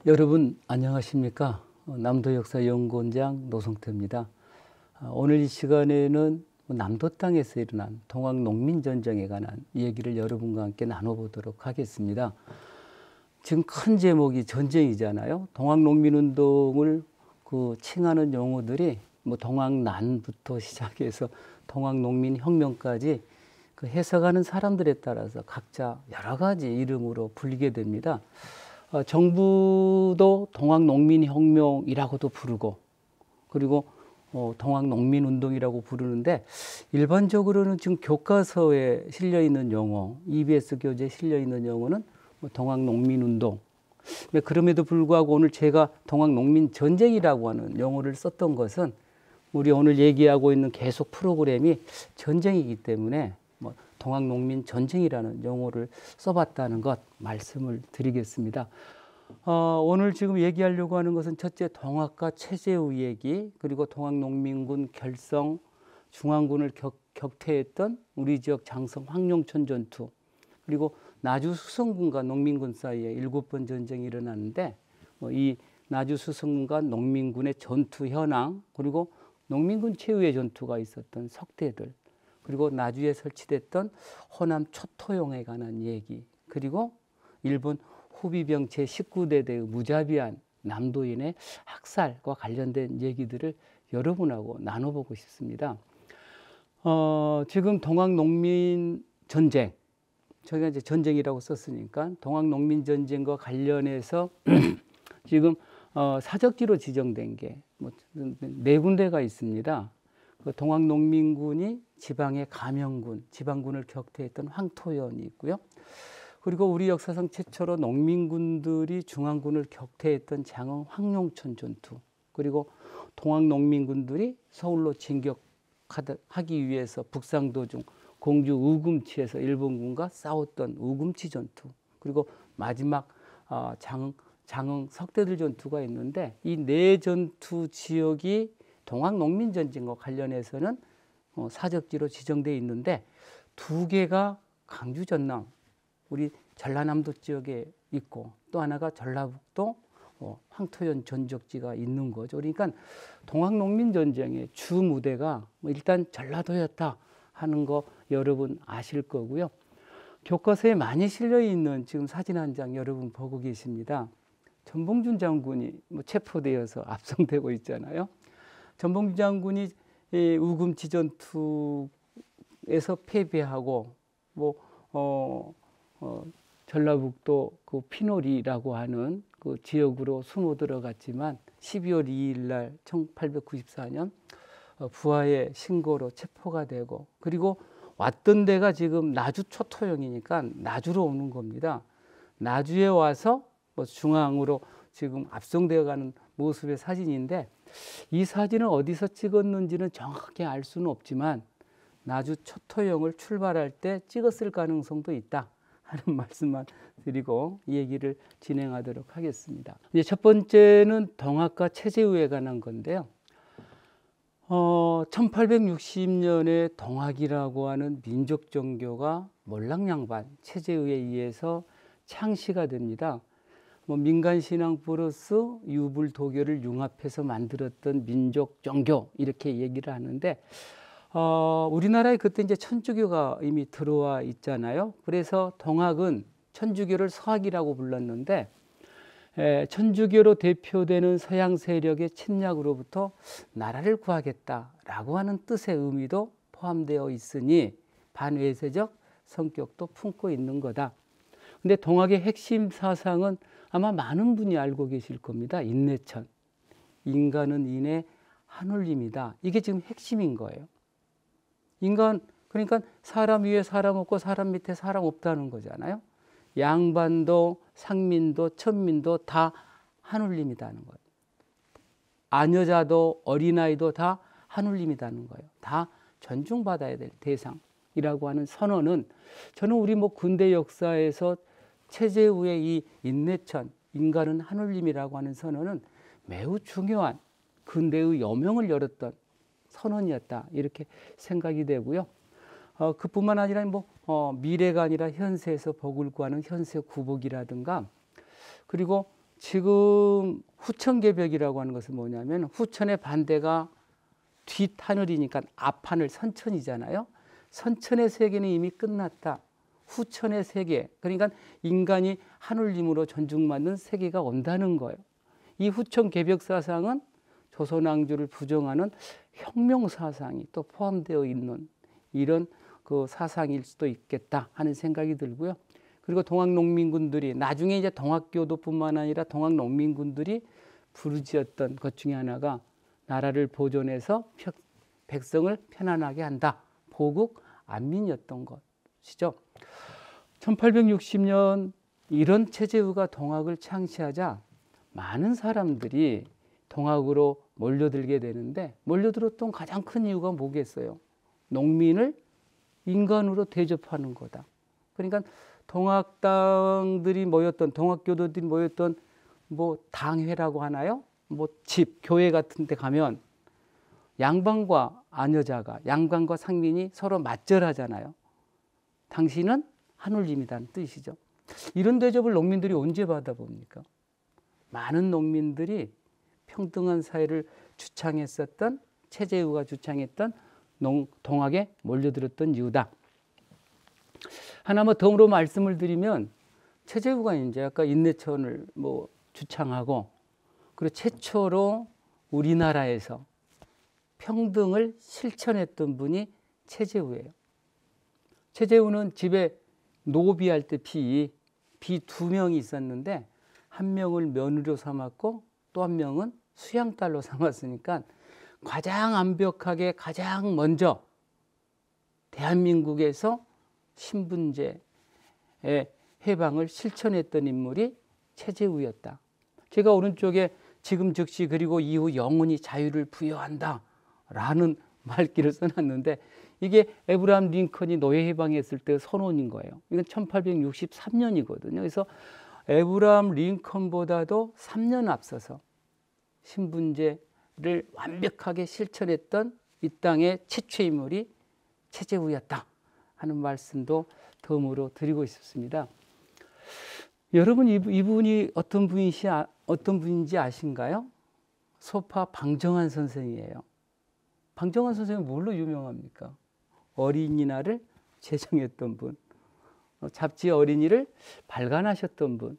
여러분 안녕하십니까? 남도역사연구원장 노성태입니다. 오늘 이 시간에는 남도 땅에서 일어난 동학농민전쟁에 관한 얘기를 여러분과 함께 나눠보도록 하겠습니다. 지금 큰 제목이 전쟁이잖아요. 동학농민운동을 칭하는 용어들이 동학난부터 시작해서 동학농민혁명까지 해석하는 사람들에 따라서 각자 여러 가지 이름으로 불리게 됩니다. 정부도 동학농민혁명이라고도 부르고, 그리고 동학농민운동이라고 부르는데, 일반적으로는 지금 교과서에 실려있는 용어, EBS 교재에 실려있는 용어는 동학농민운동. 그럼에도 불구하고 오늘 제가 동학농민전쟁이라고 하는 용어를 썼던 것은 우리 오늘 얘기하고 있는 계속 프로그램이 전쟁이기 때문에 동학농민전쟁이라는 용어를 써봤다는 것 말씀을 드리겠습니다. 오늘 지금 얘기하려고 하는 것은 첫째 동학과 최재우 얘기, 그리고 동학농민군 결성, 중앙군을 격퇴했던 우리 지역 장성 황룡천 전투, 그리고 나주 수성군과 농민군 사이에 7번 전쟁이 일어났는데 이 나주 수성군과 농민군의 전투 현황, 그리고 농민군 최후의 전투가 있었던 석대들, 그리고 나주에 설치됐던 호남 초토용에 관한 얘기, 그리고 일본 후비병 제19대대의 무자비한 남도인의 학살과 관련된 얘기들을 여러분하고 나눠보고 싶습니다. 지금 동학농민전쟁, 저희가 이제 전쟁이라고 썼으니까 동학농민전쟁과 관련해서 지금 사적지로 지정된 게 네 군데가 있습니다. 동학농민군이 지방의 가명군, 지방군을 격퇴했던 황토현이 있고요. 그리고 우리 역사상 최초로 농민군들이 중앙군을 격퇴했던 장흥 황룡천 전투, 그리고 동학농민군들이 서울로 진격하기 위해서 북상도 중 공주 우금치에서 일본군과 싸웠던 우금치 전투, 그리고 마지막 장흥 석대들 전투가 있는데, 이 네 전투 지역이 동학농민전쟁과 관련해서는 사적지로 지정되어 있는데, 두 개가 강주 전남, 우리 전라남도 지역에 있고, 또 하나가 전라북도 황토현 전적지가 있는 거죠. 그러니까 동학농민전쟁의 주 무대가 일단 전라도였다 하는 거 여러분 아실 거고요. 교과서에 많이 실려 있는 지금 사진 한 장 여러분 보고 계십니다. 전봉준 장군이 체포되어서 압송되고 있잖아요. 전봉준 장군이 우금치 전투에서 패배하고 전라북도 그 피노리라고 하는 그 지역으로 숨어 들어갔지만 12월 2일 날 1894년 부하의 신고로 체포가 되고, 그리고 왔던 데가 지금 나주 초토영이니까 나주로 오는 겁니다. 나주에 와서 중앙으로 지금 압송되어 가는 모습의 사진인데, 이 사진을 어디서 찍었는지는 정확하게 알 수는 없지만 나주 초토영을 출발할 때 찍었을 가능성도 있다 하는 말씀만 드리고 이 얘기를 진행하도록 하겠습니다. 이제 첫 번째는 동학과 최재우에 관한 건데요. 1860년에 동학이라고 하는 민족 종교가 몰랑양반 최재우에 의해서 창시가 됩니다. 민간 신앙 플러스 유불도교를 융합해서 만들었던 민족 종교, 이렇게 얘기를 하는데, 우리나라에 그때 이제 천주교가 이미 들어와 있잖아요. 그래서 동학은 천주교를 서학이라고 불렀는데, 천주교로 대표되는 서양 세력의 침략으로부터 나라를 구하겠다라고 하는 뜻의 의미도 포함되어 있으니 반외세적 성격도 품고 있는 거다. 근데 동학의 핵심 사상은 아마 많은 분이 알고 계실 겁니다. 인내천. 인간은 인의 한울림이다. 이게 지금 핵심인 거예요. 인간, 그러니까 사람 위에 사람 없고 사람 밑에 사람 없다는 거잖아요. 양반도 상민도 천민도 다 한울림이다는 거예요. 아녀자도 어린아이도 다 한울림이다는 거예요. 다 존중받아야 될 대상이라고 하는 선언은, 저는 우리 근대 역사에서 최재우의 이 인내천, 인간은 한울림이라고 하는 선언은 매우 중요한 근대의 여명을 열었던 선언이었다, 이렇게 생각이 되고요. 그뿐만 아니라 미래가 아니라 현세에서 복을 구하는 현세 구복이라든가, 그리고 지금 후천개벽이라고 하는 것은 뭐냐면 후천의 반대가 뒷하늘이니까 앞하늘 선천이잖아요. 선천의 세계는 이미 끝났다. 후천의 세계, 그러니까 인간이 하늘님으로 존중받는 세계가 온다는 거예요. 이 후천개벽 사상은 조선왕조를 부정하는 혁명 사상이 또 포함되어 있는 이런 그 사상일 수도 있겠다 하는 생각이 들고요. 그리고 동학농민군들이 나중에 이제 동학교도뿐만 아니라 동학농민군들이 부르짖었던 것 중에 하나가 나라를 보존해서 백성을 편안하게 한다. 보국 안민이었던 것이죠. 1860년 이런 최재우가 동학을 창시하자 많은 사람들이 동학으로 몰려들게 되는데, 몰려들었던 가장 큰 이유가 뭐겠어요? 농민을 인간으로 대접하는 거다. 그러니까 동학당들이 모였던, 동학교도들이 모였던 뭐 당회라고 하나요? 뭐 집, 교회 같은 데 가면 양반과 아녀자가, 양반과 상민이 서로 맞절하잖아요. 당신은 하늘님이라는 뜻이죠. 이런 대접을 농민들이 언제 받아봅니까? 많은 농민들이 평등한 사회를 주창했었던, 최재우가 주창했던 동학에 몰려들었던 이유다. 하나만 덤으로 말씀을 드리면, 최재우가 이제 아까 인내천을 뭐 주창하고, 그리고 최초로 우리나라에서 평등을 실천했던 분이 최재우예요. 최재우는 집에 노비할 때 비 두 명이 있었는데, 한 명을 며느리로 삼았고 또 한 명은 수양딸로 삼았으니까 가장 완벽하게 가장 먼저 대한민국에서 신분제의 해방을 실천했던 인물이 최재우였다. 제가 오른쪽에 지금 즉시 그리고 이후 영원히 자유를 부여한다 라는 말귀를 써놨는데, 이게 에브라함 링컨이 노예 해방했을 때 선언인 거예요. 이건 1863년이거든요. 그래서 에브라함 링컨보다도 3년 앞서서 신분제를 완벽하게 실천했던 이 땅의 최초의 인물이 최재우였다 하는 말씀도 덤으로 드리고 싶습니다. 여러분, 이분이 어떤 분인지 아신가요? 소파 방정환 선생이에요. 방정환 선생은 뭘로 유명합니까? 어린이날을 제정했던 분, 잡지 어린이를 발간하셨던 분,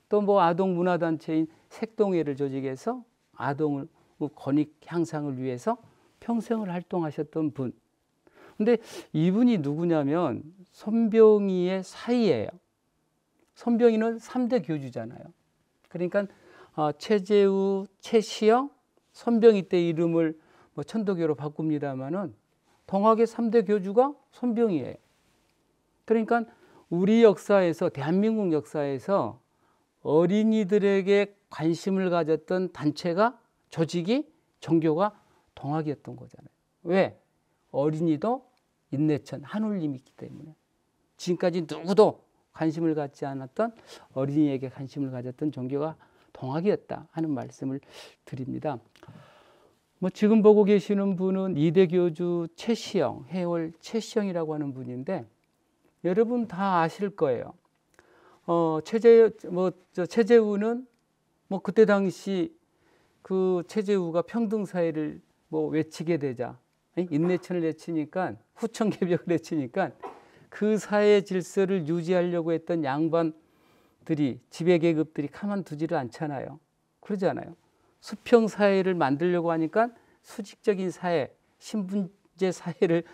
또 뭐 아동 문화단체인 색동회를 조직해서 아동을 권익 향상을 위해서 평생을 활동하셨던 분. 근데 이분이 누구냐면 손병희의 사위예요. 손병희는 3대 교주잖아요. 그러니까 최재우, 최시영, 손병희 때 이름을 뭐 천도교로 바꿉니다마는 동학의 3대 교주가 손병희예요. 그러니까 우리 역사에서, 대한민국 역사에서 어린이들에게 관심을 가졌던 단체가, 조직이, 종교가 동학이었던 거잖아요. 왜? 어린이도 인내천, 하늘님이 있기 때문에. 지금까지 누구도 관심을 갖지 않았던, 어린이에게 관심을 가졌던 종교가 동학이었다 하는 말씀을 드립니다. 뭐 지금 보고 계시는 분은 이대 교주 최시영, 해월 최시영이라고 하는 분인데, 여러분 다 아실 거예요. 최재우는 뭐 그때 당시 그 최재우가 평등사회를 뭐 외치게 되자, 인내천을 외치니까, 후천개벽을 외치니까 그 사회 질서를 유지하려고 했던 양반들이, 지배계급들이 가만두지를 않잖아요. 그러잖아요. 수평사회를 만들려고 하니까 수직적인 사회, 신분제 사회를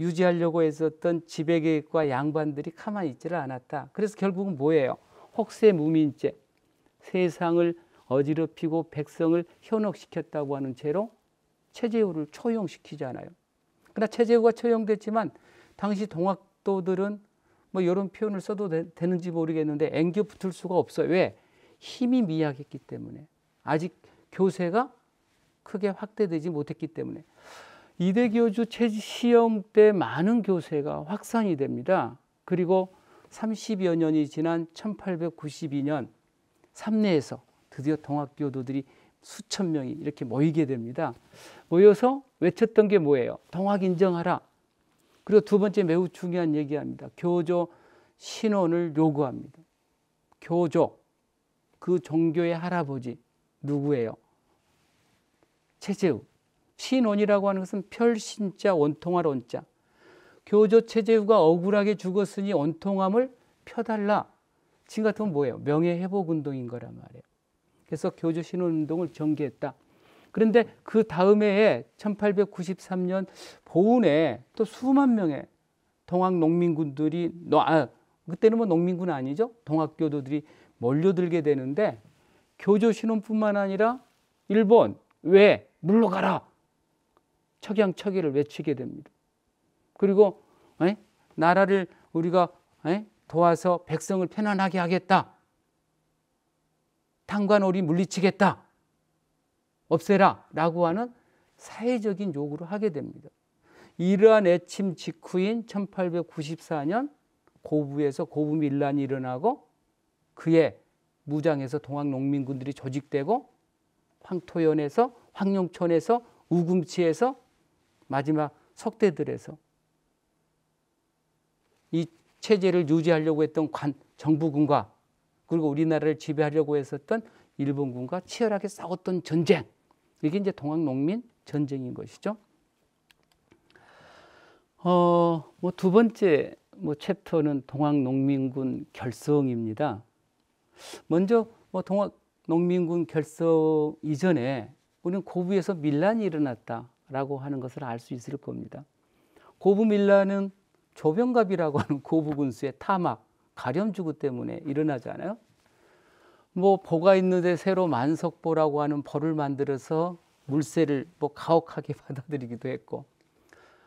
유지하려고 했었던 지배계급과 양반들이 가만히 있지를 않았다. 그래서 결국은 뭐예요? 혹세무민죄, 세상을 어지럽히고 백성을 현혹시켰다고 하는 죄로 최재우를 처형시키잖아요. 그러나 최재우가 처형됐지만 당시 동학도들은 뭐 이런 표현을 써도 되는지 모르겠는데 앵겨 붙을 수가 없어요. 왜? 힘이 미약했기 때문에. 아직 교세가 크게 확대되지 못했기 때문에. 이대 교주 최시영 때 많은 교세가 확산이 됩니다. 그리고 30여 년이 지난 1892년 삼내에서 드디어 동학교도들이 수천 명이 이렇게 모이게 됩니다. 모여서 외쳤던 게 뭐예요? 동학 인정하라. 그리고 두 번째 매우 중요한 얘기합니다. 교조 신원을 요구합니다. 교조, 그 종교의 할아버지 누구예요? 최재우. 신원이라고 하는 것은 별신자 원통할 원자. 교조 최재우가 억울하게 죽었으니 원통함을 펴달라. 지금 같으면 뭐예요? 명예회복운동인 거란 말이에요. 그래서 교조 신원운동을 전개했다. 그런데 그 다음 해에 1893년 보은에 또 수만 명의 동학 농민군들이 그때는 뭐 농민군 아니죠? 동학교도들이 몰려들게 되는데 교조 신원뿐만 아니라 일본 왜 물러가라 척양척의를 외치게 됩니다. 그리고 나라를 우리가 도와서 백성을 편안하게 하겠다. 탄관오리 물리치겠다. 없애라 라고 하는 사회적인 요구를 하게 됩니다. 이러한 애침 직후인 1894년 고부에서 고부밀란이 일어나고 그해 무장에서 동학농민군들이 조직되고 황토연에서 황룡촌에서 우금치에서 마지막 석대들에서 이 체제를 유지하려고 했던 정부군과 그리고 우리나라를 지배하려고 했었던 일본군과 치열하게 싸웠던 전쟁, 이게 이제 동학농민 전쟁인 것이죠. 두 번째 챕터는 동학농민군 결성입니다. 먼저 동학농민군 결성 이전에 우리는 고부에서 밀란이 일어났다라고 하는 것을 알 수 있을 겁니다. 고부 밀란은 조병갑이라고 하는 고부 군수의 타막, 가렴주구 때문에 일어나잖아요. 보가 있는데 새로 만석보라고 하는 벌을 만들어서 물세를 가혹하게 받아들이기도 했고,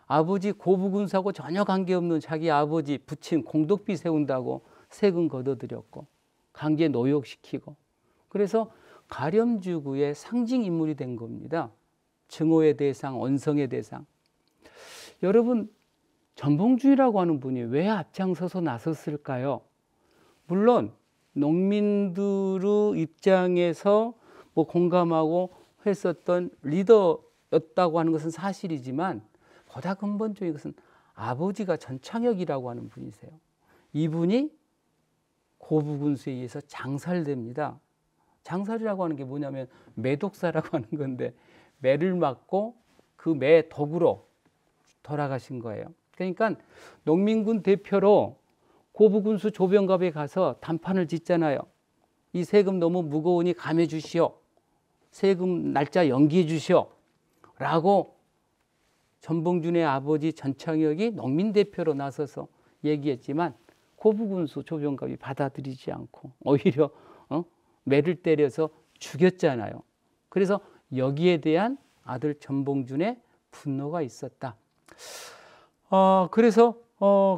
아버지 고부군사하고 전혀 관계없는 자기 아버지 부친 공덕비 세운다고 세금 걷어들였고 강제 노역시키고, 그래서 가렴주구의 상징 인물이 된 겁니다. 증오의 대상, 언성의 대상. 여러분, 전봉준이라고 하는 분이 왜 앞장서서 나섰을까요? 물론 농민들의 입장에서 공감하고 했었던 리더였다고 하는 것은 사실이지만 보다 근본적인 것은 아버지가 전창혁이라고 하는 분이세요. 이분이 고부군수에 의해서 장살됩니다. 장살이라고 하는 게 뭐냐면 매독사라고 하는 건데, 매를 맞고 그 매 덕으로 돌아가신 거예요. 그러니까 농민군 대표로 고부군수 조병갑에 가서 단판을 짓잖아요. 이 세금 너무 무거우니 감해 주시오. 세금 날짜 연기해 주시오. 라고 전봉준의 아버지 전창혁이 농민 대표로 나서서 얘기했지만 고부군수 조병갑이 받아들이지 않고 오히려 매를 때려서 죽였잖아요. 그래서 여기에 대한 아들 전봉준의 분노가 있었다. 그래서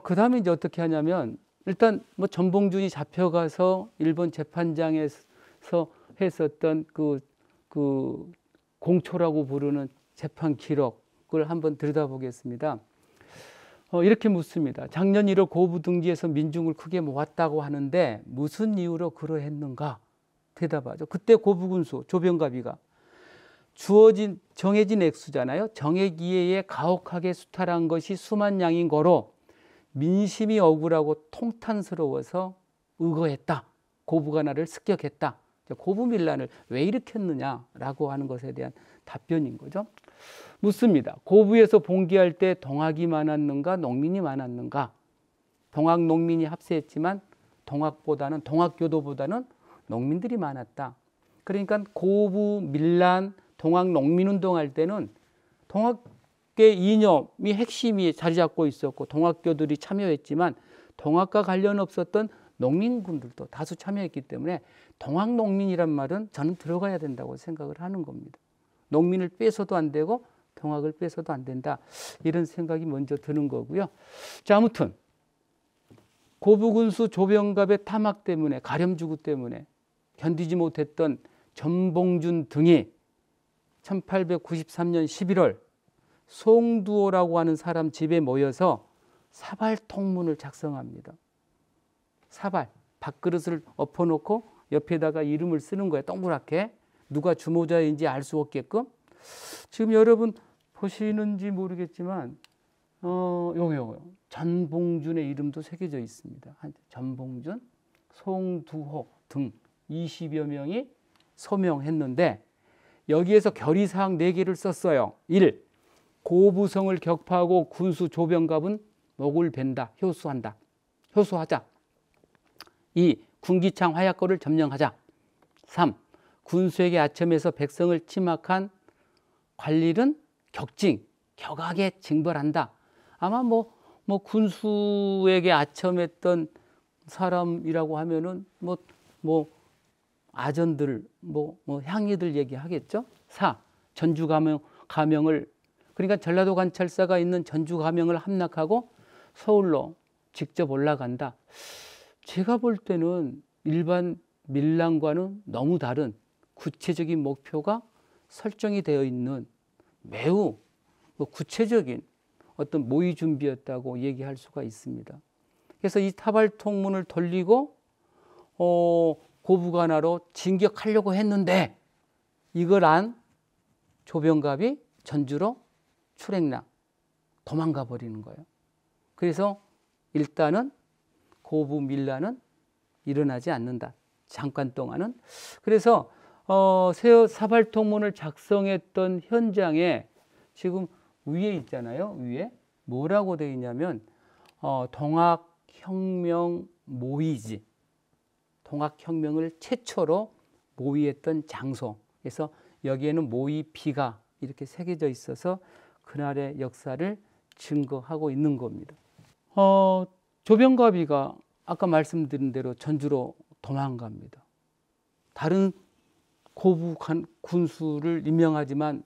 그 다음에 이제 어떻게 하냐면, 일단 전봉준이 잡혀가서 일본 재판장에서 했었던 그 공초라고 부르는 재판 기록을 한번 들여다보겠습니다. 이렇게 묻습니다. 작년 1월 고부 등지에서 민중을 크게 모았다고 하는데 무슨 이유로 그러했는가? 대답하죠. 그때 고부군수 조병갑이가 정해진 액수잖아요. 정액 이하에 가혹하게 수탈한 것이 수만 양인 거로 민심이 억울하고 통탄스러워서 의거했다. 고부가 나를 습격했다. 고부밀란을 왜 일으켰느냐라고 하는 것에 대한 답변인 거죠. 묻습니다. 고부에서 봉기할 때 동학이 많았는가 농민이 많았는가? 동학 농민이 합세했지만 동학교도보다는 농민들이 많았다. 그러니까 고부 밀란 동학 농민운동할 때는 동학계 이념이 핵심이 자리 잡고 있었고 동학교들이 참여했지만 동학과 관련 없었던 농민군들도 다수 참여했기 때문에 동학농민이란 말은 저는 들어가야 된다고 생각을 하는 겁니다. 농민을 빼서도 안 되고 동학을 빼서도 안 된다, 이런 생각이 먼저 드는 거고요. 자, 아무튼 고부군수 조병갑의 타막 때문에, 가렴주구 때문에 견디지 못했던 전봉준 등이 1893년 11월 송두호라고 하는 사람 집에 모여서 사발통문을 작성합니다. 사발, 밥그릇을 엎어놓고 옆에다가 이름을 쓰는 거예요. 동그랗게. 누가 주모자인지 알 수 없게끔. 지금 여러분 보시는지 모르겠지만 요거 전봉준의 이름도 새겨져 있습니다. 전봉준, 송두호 등 20여 명이 서명했는데 여기에서 결의사항 4개를 썼어요. 1. 고부성을 격파하고 군수 조병갑은 목을 벤다, 효수하자. 2. 군기창 화약고를 점령하자. 3. 군수에게 아첨해서 백성을 침략한 관리는 격하게 징벌한다. 아마 뭐 군수에게 아첨했던 사람이라고 하면은 뭐 아전들, 향이들 얘기하겠죠. 4. 전주 가명을 그러니까 전라도 관찰사가 있는 전주 가명을 함락하고 서울로 직접 올라간다. 제가 볼 때는 일반 밀랑과는 너무 다른 구체적인 목표가 설정이 되어 있는 매우 구체적인 어떤 모의 준비였다고 얘기할 수가 있습니다. 그래서 이 타발통문을 돌리고 고부관하로 진격하려고 했는데 이걸 안 조병갑이 전주로 출행랑 도망가 버리는 거예요. 그래서 일단은 고부 밀란은 일어나지 않는다. 잠깐 동안은. 그래서 사발통문을 작성했던 현장에 지금 위에 있잖아요. 위에 뭐라고 되어 있냐면 동학혁명 모의지, 동학혁명을 최초로 모의했던 장소. 그래서 여기에는 모의피가 이렇게 새겨져 있어서 그날의 역사를 증거하고 있는 겁니다. 조병갑이가 아까 말씀드린 대로 전주로 도망갑니다. 다른 고부 군수를 임명하지만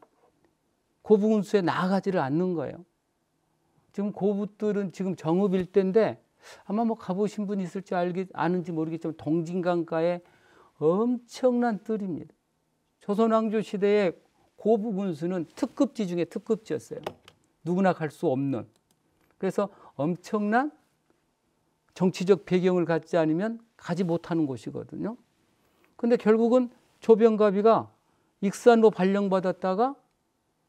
고부 군수에 나아가지를 않는 거예요. 지금 고부들은 지금 정읍일 때인데 아마 가보신 분 있을지 아는지 모르겠지만 동진강가에 엄청난 뜰입니다. 조선왕조 시대에 고부 군수는 특급지 중에 특급지였어요. 누구나 갈 수 없는. 그래서 엄청난 정치적 배경을 갖지 않으면 가지 못하는 곳이거든요. 근데 결국은 조병갑이가 익산으로 발령받았다가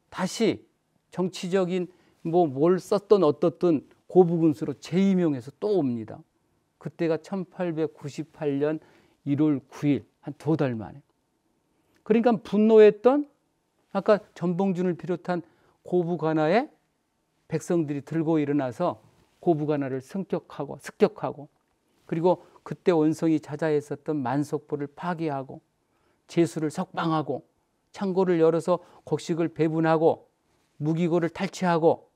다시 정치적인 뭘 썼던 어떻든 고부군수로 재임용해서 또 옵니다. 그때가 1898년 1월 9일 한 2달 만에. 그러니까 분노했던 아까 전봉준을 비롯한 고부관하에 백성들이 들고 일어나서 고부관하를 습격하고 그리고 그때 원성이 자자했었던 만석포를 파괴하고 제수를 석방하고 창고를 열어서 곡식을 배분하고 무기고를 탈취하고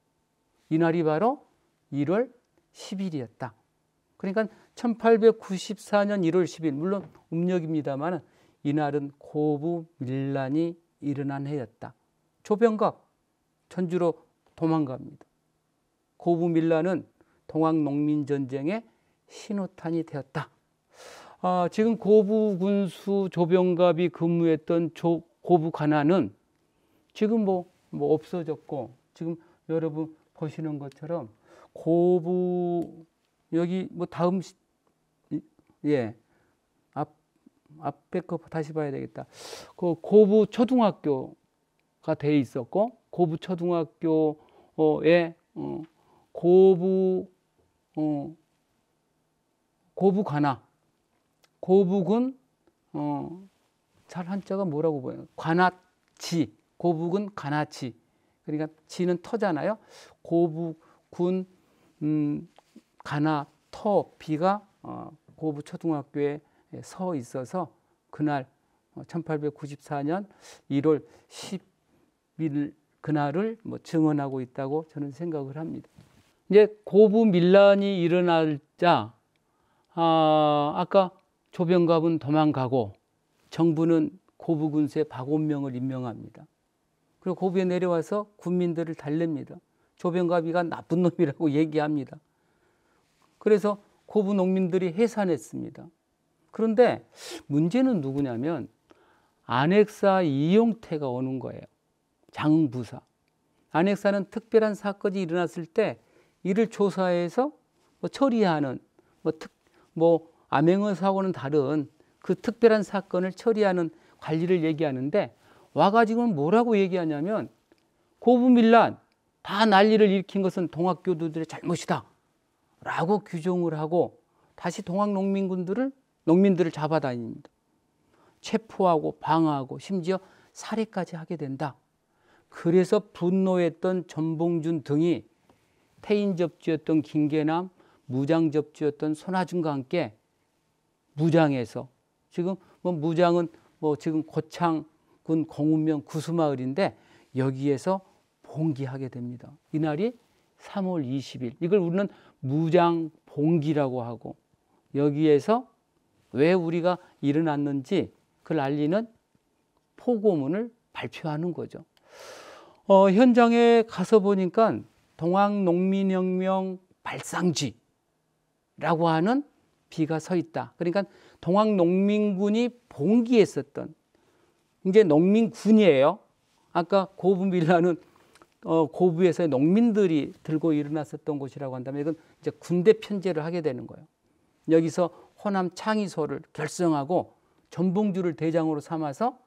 이날이 바로 1월 10일이었다. 그러니까 1894년 1월 10일 물론 음력입니다만 이날은 고부 밀란이 일어난 해였다. 조병갑 전주로 도망갑니다. 고부 밀란은 동학농민전쟁의 신호탄이 되었다. 지금 고부 군수 조병갑이 근무했던 고부 관하는 지금 없어졌고 지금 여러분 보시는 것처럼 고부 여기 다음 앞에 거 다시 봐야 되겠다. 그 고부 초등학교가 돼 있었고 고부 초등학교에 고부 관하 고북은 잘 한자가 뭐라고 보여요? 관하치 고북은 관하치 그러니까 지는 터잖아요. 고북군 관하 터 비가 고부 초등학교에 서 있어서 그날 1894년 1월 10일 그날을 증언하고 있다고 저는 생각을 합니다. 이제 고부 밀란이 일어날자 아까 조병갑은 도망가고 정부는 고부 군수에 박원명을 임명합니다. 그리고 고부에 내려와서 군민들을 달랩니다. 조병갑이가 나쁜 놈이라고 얘기합니다. 그래서 고부 농민들이 해산했습니다. 그런데 문제는 누구냐면 안핵사 이용태가 오는 거예요. 장흥부사. 안핵사는 특별한 사건이 일어났을 때 이를 조사해서 처리하는 암행어 사고는 다른 그 특별한 사건을 처리하는 관리를 얘기하는데 와가지고는 뭐라고 얘기하냐면 고부밀란 다 난리를 일으킨 것은 동학교도들의 잘못이다 라고 규정을 하고 다시 농민들을 잡아다닙니다. 체포하고 방어하고 심지어 살해까지 하게 된다. 그래서 분노했던 전봉준 등이 태인접주였던 김계남, 무장접주였던 손아준과 함께 무장해서 지금 무장은 지금 고창군 공운면 구수마을인데 여기에서 봉기하게 됩니다. 이날이 3월 20일. 이걸 우리는 무장봉기라고 하고 여기에서 왜 우리가 일어났는지 그걸 알리는 포고문을 발표하는 거죠. 현장에 가서 보니까 동학농민혁명 발상지라고 하는 비가 서 있다. 그러니까 동학농민군이 봉기했었던 이제 농민군이에요. 아까 고부빌라는 고부에서의 농민들이 들고 일어났었던 곳이라고 한다면 이건 이제 군대 편제를 하게 되는 거예요. 여기서 호남 창의소를 결성하고 전봉주를 대장으로 삼아서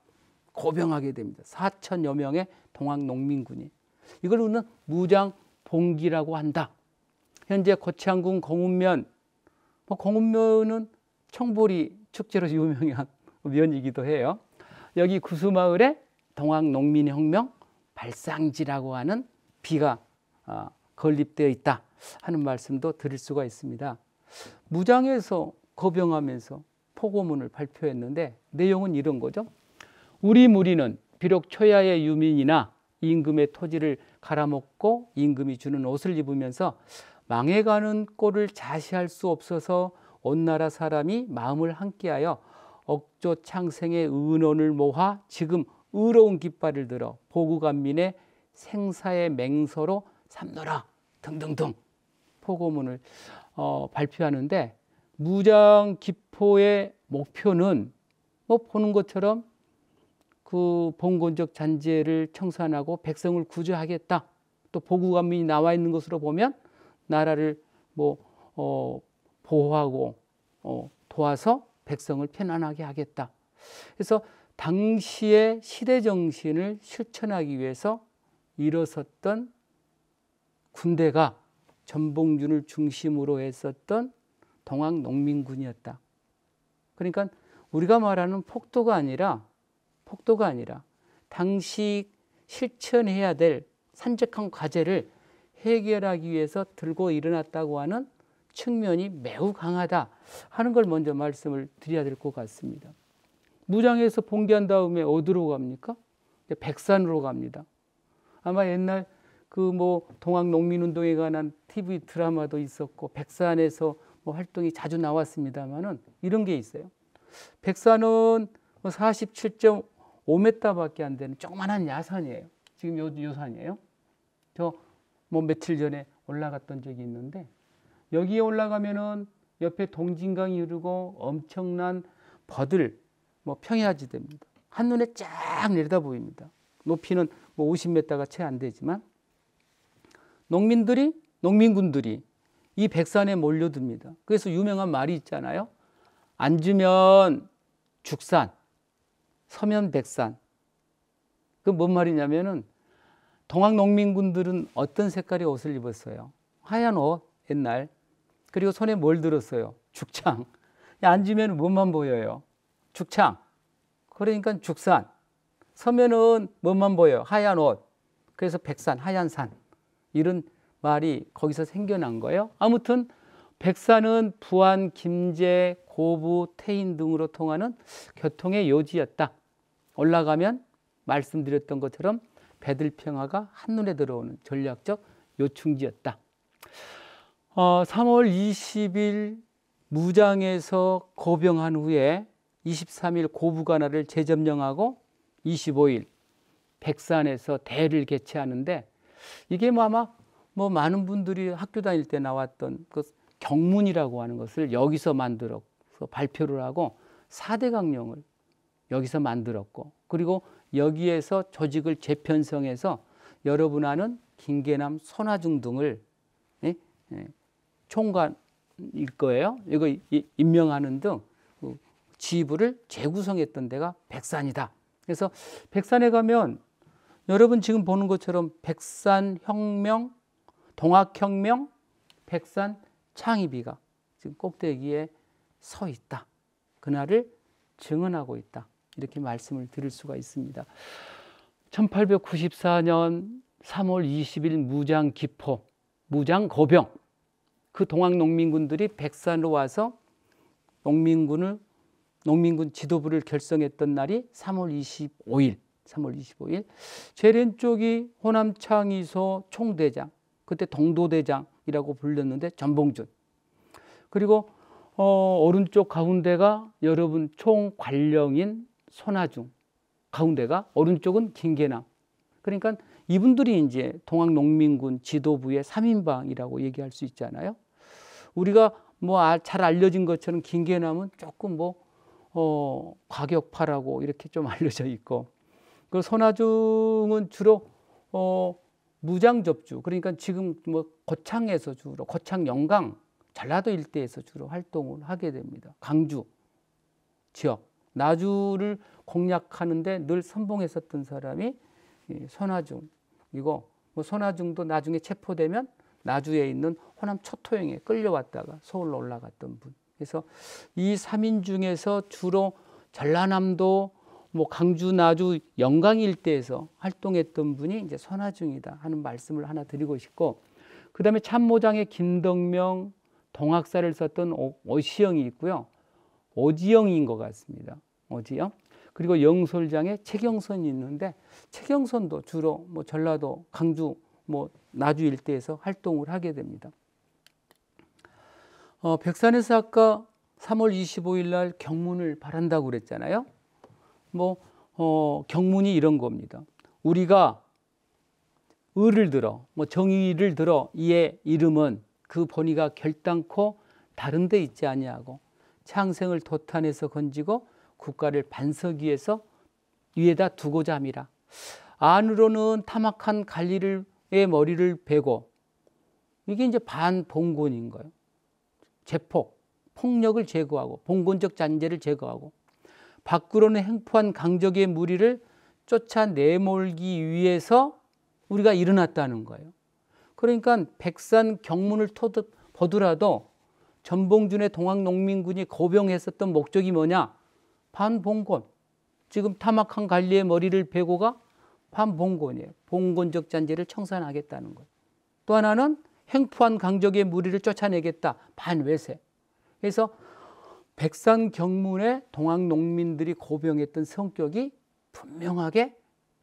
고병하게 됩니다. 4천여 명의 동학농민군이. 이걸 우리는 무장봉기라고 한다. 현재 고창군 공운면, 공운면은 청보리 축제로 유명한 면이기도 해요. 여기 구수마을에 동학농민혁명 발상지라고 하는 비가 건립되어 있다 하는 말씀도 드릴 수가 있습니다. 무장에서 거병하면서 포고문을 발표했는데 내용은 이런 거죠. 우리 무리는 비록 초야의 유민이나 임금의 토지를 갈아먹고 임금이 주는 옷을 입으면서 망해가는 꼴을 자시할 수 없어서 온 나라 사람이 마음을 함께하여 억조 창생의 은원을 모아 지금 의로운 깃발을 들어 보구간민의 생사의 맹서로 삼노라 등등등 포고문을 발표하는데 무장 기포의 목표는 보는 것처럼 그 봉건적 잔재를 청산하고 백성을 구조하겠다. 또 보구간민이 나와 있는 것으로 보면 나라를 보호하고 도와서 백성을 편안하게 하겠다. 그래서 당시의 시대 정신을 실천하기 위해서 일어섰던 군대가 전봉준을 중심으로 했었던 동학농민군이었다. 그러니까 우리가 말하는 폭도가 아니라 당시 실천해야 될 산적한 과제를 해결하기 위해서 들고 일어났다고 하는 측면이 매우 강하다 하는 걸 먼저 말씀을 드려야 될 것 같습니다. 무장에서 봉기한 다음에 어디로 갑니까? 백산으로 갑니다. 아마 옛날 동학농민운동에 관한 TV 드라마도 있었고 백산에서 활동이 자주 나왔습니다만은 이런 게 있어요. 백산은 47.5m밖에 안 되는 조그만한 야산이에요. 지금 요 산이에요. 저 며칠 전에 올라갔던 적이 있는데 여기에 올라가면은 옆에 동진강이 흐르고 엄청난 버들 평야지대입니다. 한눈에 쫙 내려다 보입니다. 높이는 50m가 채 안 되지만 농민군들이 이 백산에 몰려듭니다. 그래서 유명한 말이 있잖아요. 앉으면 죽산, 서면 백산. 그 뭔 말이냐면은 동학농민군들은 어떤 색깔의 옷을 입었어요? 하얀 옷, 옛날. 그리고 손에 뭘 들었어요? 죽창. 앉으면 뭐만 보여요? 죽창. 그러니까 죽산. 서면은 뭐만 보여요? 하얀 옷. 그래서 백산, 하얀 산. 이런 말이 거기서 생겨난 거예요. 아무튼 백산은 부안, 김제, 고부, 태인 등으로 통하는 교통의 요지였다. 올라가면 말씀드렸던 것처럼 배들평화가 한눈에 들어오는 전략적 요충지였다. 3월 20일 무장에서 거병한 후에 23일 고부관할을 재점령하고 25일 백산에서 대를 개최하는데 이게 아마 많은 분들이 학교 다닐 때 나왔던 그 경문이라고 하는 것을 여기서 만들어서 발표를 하고 4대 강령을 여기서 만들었고 그리고 여기에서 조직을 재편성해서 여러분 아는 김계남, 손아중 등을 총관일 거예요. 이거 임명하는 등 지휘부를 재구성했던 데가 백산이다. 그래서 백산에 가면 여러분 지금 보는 것처럼 백산혁명, 동학혁명, 백산 창의비가 지금 꼭대기에 서 있다. 그날을 증언하고 있다. 이렇게 말씀을 드릴 수가 있습니다. 1894년 3월 20일 무장기포, 무장거병, 그 동학농민군들이 백산으로 와서 농민군 지도부를 결성했던 날이 3월 25일. 제일 왼쪽이 호남창의소 총대장, 그때 동도대장이라고 불렸는데 전봉준. 그리고 오른쪽 가운데가 여러분 총관령인 손아중, 가운데가 오른쪽은 김계남. 그러니까 이분들이 이제 동학농민군 지도부의 3인방이라고 얘기할 수 있잖아요. 우리가 뭐 잘 알려진 것처럼 김계남은 조금 과격파라고 이렇게 좀 알려져 있고, 그 손아중은 주로 무장접주, 그러니까 지금 뭐 고창에서 주로, 고창 영강 전라도 일대에서 주로 활동을 하게 됩니다. 강주 지역 나주를 공략하는데 늘 선봉했었던 사람이 손아중이고, 뭐 손아중도 나중에 체포되면 나주에 있는 호남 초토영에 끌려왔다가 서울로 올라갔던 분. 그래서 이 3인 중에서 주로 전라남도 뭐 강주, 나주, 영강 일대에서 활동했던 분이 이제 손아중이다 하는 말씀을 하나 드리고 싶고, 그 다음에 참모장에 김덕명, 동학사를 썼던 오시영이 있고요. 오지영인 것 같습니다. 오지영. 그리고 영솔장에 최경선이 있는데, 최경선도 주로 뭐 전라도, 강주, 뭐 나주 일대에서 활동을 하게 됩니다. 백산에서 아까 3월 25일 날 경문을 바란다고 그랬잖아요. 경문이 이런 겁니다. 우리가 의를 들어, 정의를 들어 이의 이름은 그 본의가 결단코 다른 데 있지 아니하고 창생을 도탄에서 건지고 국가를 반석 위에다 두고자 함이라. 안으로는 타막한 관리의 머리를 베고, 이게 이제 반봉건인 거예요. 제폭, 폭력을 제거하고 봉건적 잔재를 제거하고, 밖으로는 행포한 강적의 무리를 쫓아내몰기 위해서 우리가 일어났다는 거예요. 그러니까 백산 경문을 보더라도 전봉준의 동학농민군이 고병했었던 목적이 뭐냐? 반봉건. 지금 타막한 관리의 머리를 베고가 반봉건이에요. 봉건적 잔재를 청산하겠다는 거예요. 또 하나는 행포한 강적의 무리를 쫓아내겠다. 반외세. 그래서 백산 경문에 동학농민들이 고병했던 성격이 분명하게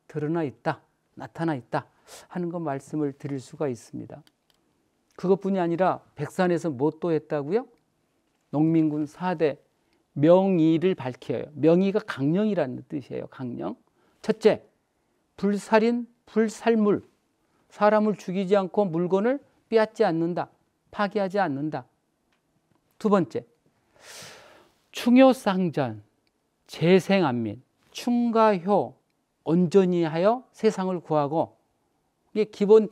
드러나 있다, 나타나 있다 하는 거 말씀을 드릴 수가 있습니다. 그것뿐이 아니라 백산에서 뭐 또 했다고요? 농민군 4대 명의를 밝혀요. 명의가 강령이라는 뜻이에요. 강령. 첫째, 불살인, 불살물. 사람을 죽이지 않고 물건을 빼앗지 않는다. 파괴하지 않는다. 두 번째, 충효쌍전, 재생안민, 충가효, 온전히 하여 세상을 구하고, 이게 기본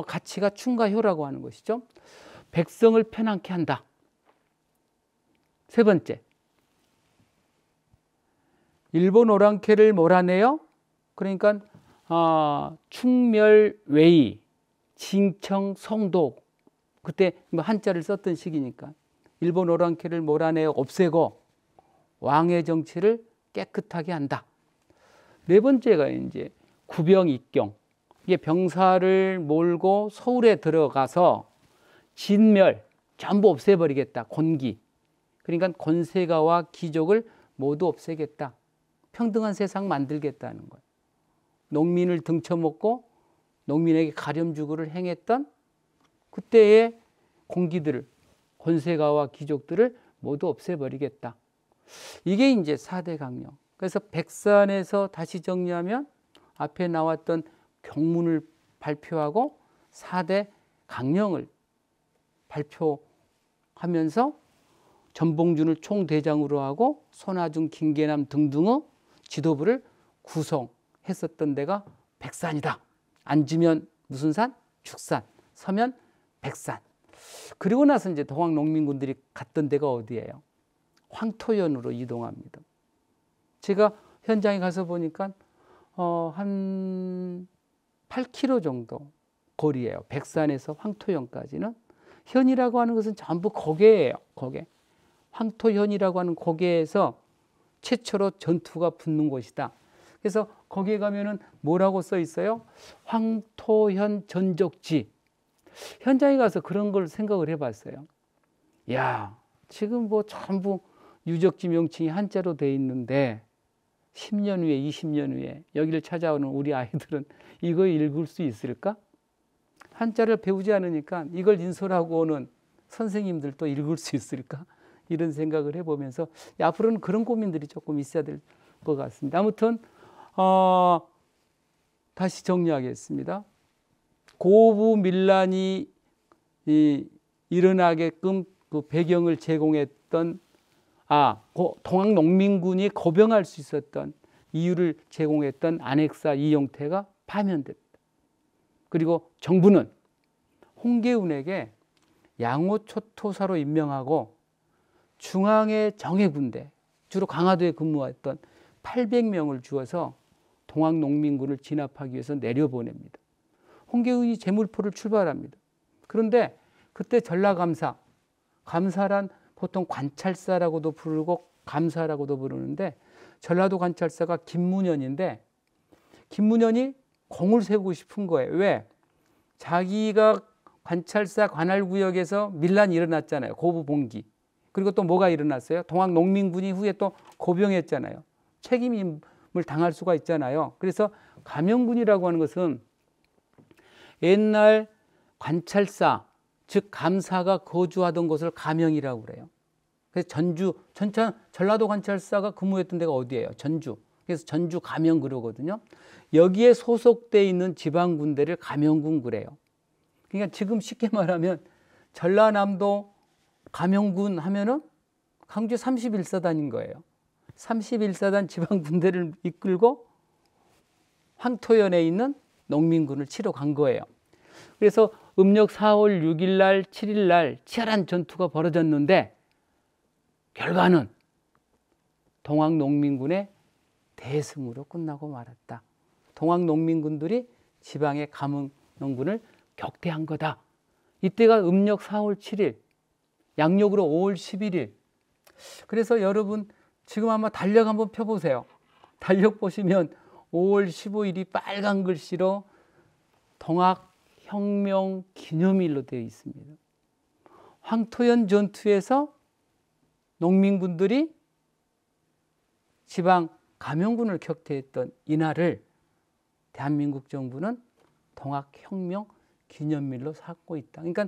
가치가 충가효라고 하는 것이죠. 백성을 편안케 한다. 세 번째, 일본 오랑캐를 몰아내요. 그러니까 충멸외의, 징청 성독, 그때 한자를 썼던 시기니까 일본 오랑캐를 몰아내어 없애고 왕의 정치를 깨끗하게 한다. 네 번째가 이제 구병입경. 이게 병사를 몰고 서울에 들어가서 진멸, 전부 없애버리겠다. 권기. 그러니까 권세가와 귀족을 모두 없애겠다. 평등한 세상 만들겠다는 거예요. 농민을 등쳐먹고 농민에게 가렴주구를 행했던 그때의 공기들을, 권세가와 귀족들을 모두 없애버리겠다. 이게 이제 4대 강령. 그래서 백산에서 다시 정리하면 앞에 나왔던 경문을 발표하고 4대 강령을 발표하면서 전봉준을 총대장으로 하고 손아중, 김계남 등등의 지도부를 구성했었던 데가 백산이다. 앉으면 무슨 산? 축산. 서면 백산. 그리고 나서 이제 동학농민군들이 갔던 데가 어디예요? 황토현으로 이동합니다. 제가 현장에 가서 보니까 한 8km 정도 거리예요. 백산에서 황토현까지는. 현이라고 하는 것은 전부 고개예요. 고개. 황토현이라고 하는 고개에서 최초로 전투가 붙는 곳이다. 그래서 거기에 가면은 뭐라고 써 있어요? 황토현 전적지. 현장에 가서 그런 걸 생각을 해봤어요. 야, 지금 뭐 전부 유적지 명칭이 한자로 돼 있는데 10년 후에 20년 후에 여기를 찾아오는 우리 아이들은 이거 읽을 수 있을까? 한자를 배우지 않으니까 이걸 인솔하고 오는 선생님들도 읽을 수 있을까? 이런 생각을 해보면서 앞으로는 그런 고민들이 조금 있어야 될 것 같습니다. 아무튼 다시 정리하겠습니다. 고부 밀란이 일어나게끔 그 배경을 제공했던 동학 농민군이 고병할 수 있었던 이유를 제공했던 안핵사 이용태가 파면됐다. 그리고 정부는 홍계운에게 양호초토사로 임명하고 중앙의 정예군대, 주로 강화도에 근무했던 800명을 주어서 동학농민군을 진압하기 위해서 내려보냅니다. 홍계운이 제물포를 출발합니다. 그런데 그때 전라감사, 감사란 보통 관찰사라고도 부르고 감사라고도 부르는데 전라도 관찰사가 김문현인데 김문현이 공을 세우고 싶은 거예요. 왜? 자기가 관찰사 관할구역에서 밀란이 일어났잖아요. 고부봉기. 그리고 또 뭐가 일어났어요? 동학농민군이 후에 또 고병했잖아요. 책임을 당할 수가 있잖아요. 그래서 감영군이라고 하는 것은 옛날 관찰사, 즉 감사가 거주하던 곳을 감영이라고 그래요. 그래서 전라도 관찰사가 근무했던 데가 어디예요? 전주. 그래서 전주 감영 그러거든요. 여기에 소속돼 있는 지방 군대를 감영군 그래요. 그러니까 지금 쉽게 말하면 전라남도 감영군 하면은 강주 31사단인 거예요. 31사단 지방 군대를 이끌고 황토현에 있는 농민군을 치러 간 거예요. 그래서 음력 4월 6일 날, 7일 날 치열한 전투가 벌어졌는데 결과는 동학농민군의 대승으로 끝나고 말았다. 동학농민군들이 지방의 감영군을 격퇴한 거다. 이때가 음력 4월 7일, 양력으로 5월 11일. 그래서 여러분 지금 한번 달력 한번 펴보세요. 달력 보시면 5월 15일이 빨간 글씨로 동학혁명 기념일로 되어 있습니다. 황토현 전투에서 농민군들이 지방 감영군을 격퇴했던 이날을 대한민국 정부는 동학혁명 기념일로 삼고 있다. 그러니까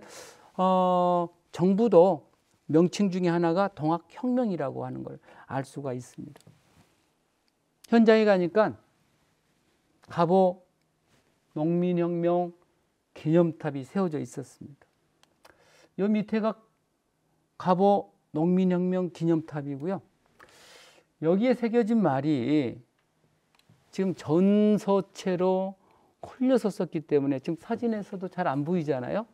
정부도 명칭 중에 하나가 동학혁명이라고 하는 걸 알 수가 있습니다. 현장에 가니까 갑오 농민혁명 기념탑이 세워져 있었습니다. 이 밑에가 갑오 농민혁명 기념탑이고요. 여기에 새겨진 말이 지금 전서체로 홀려서 썼기 때문에 지금 사진에서도 잘 안 보이잖아요.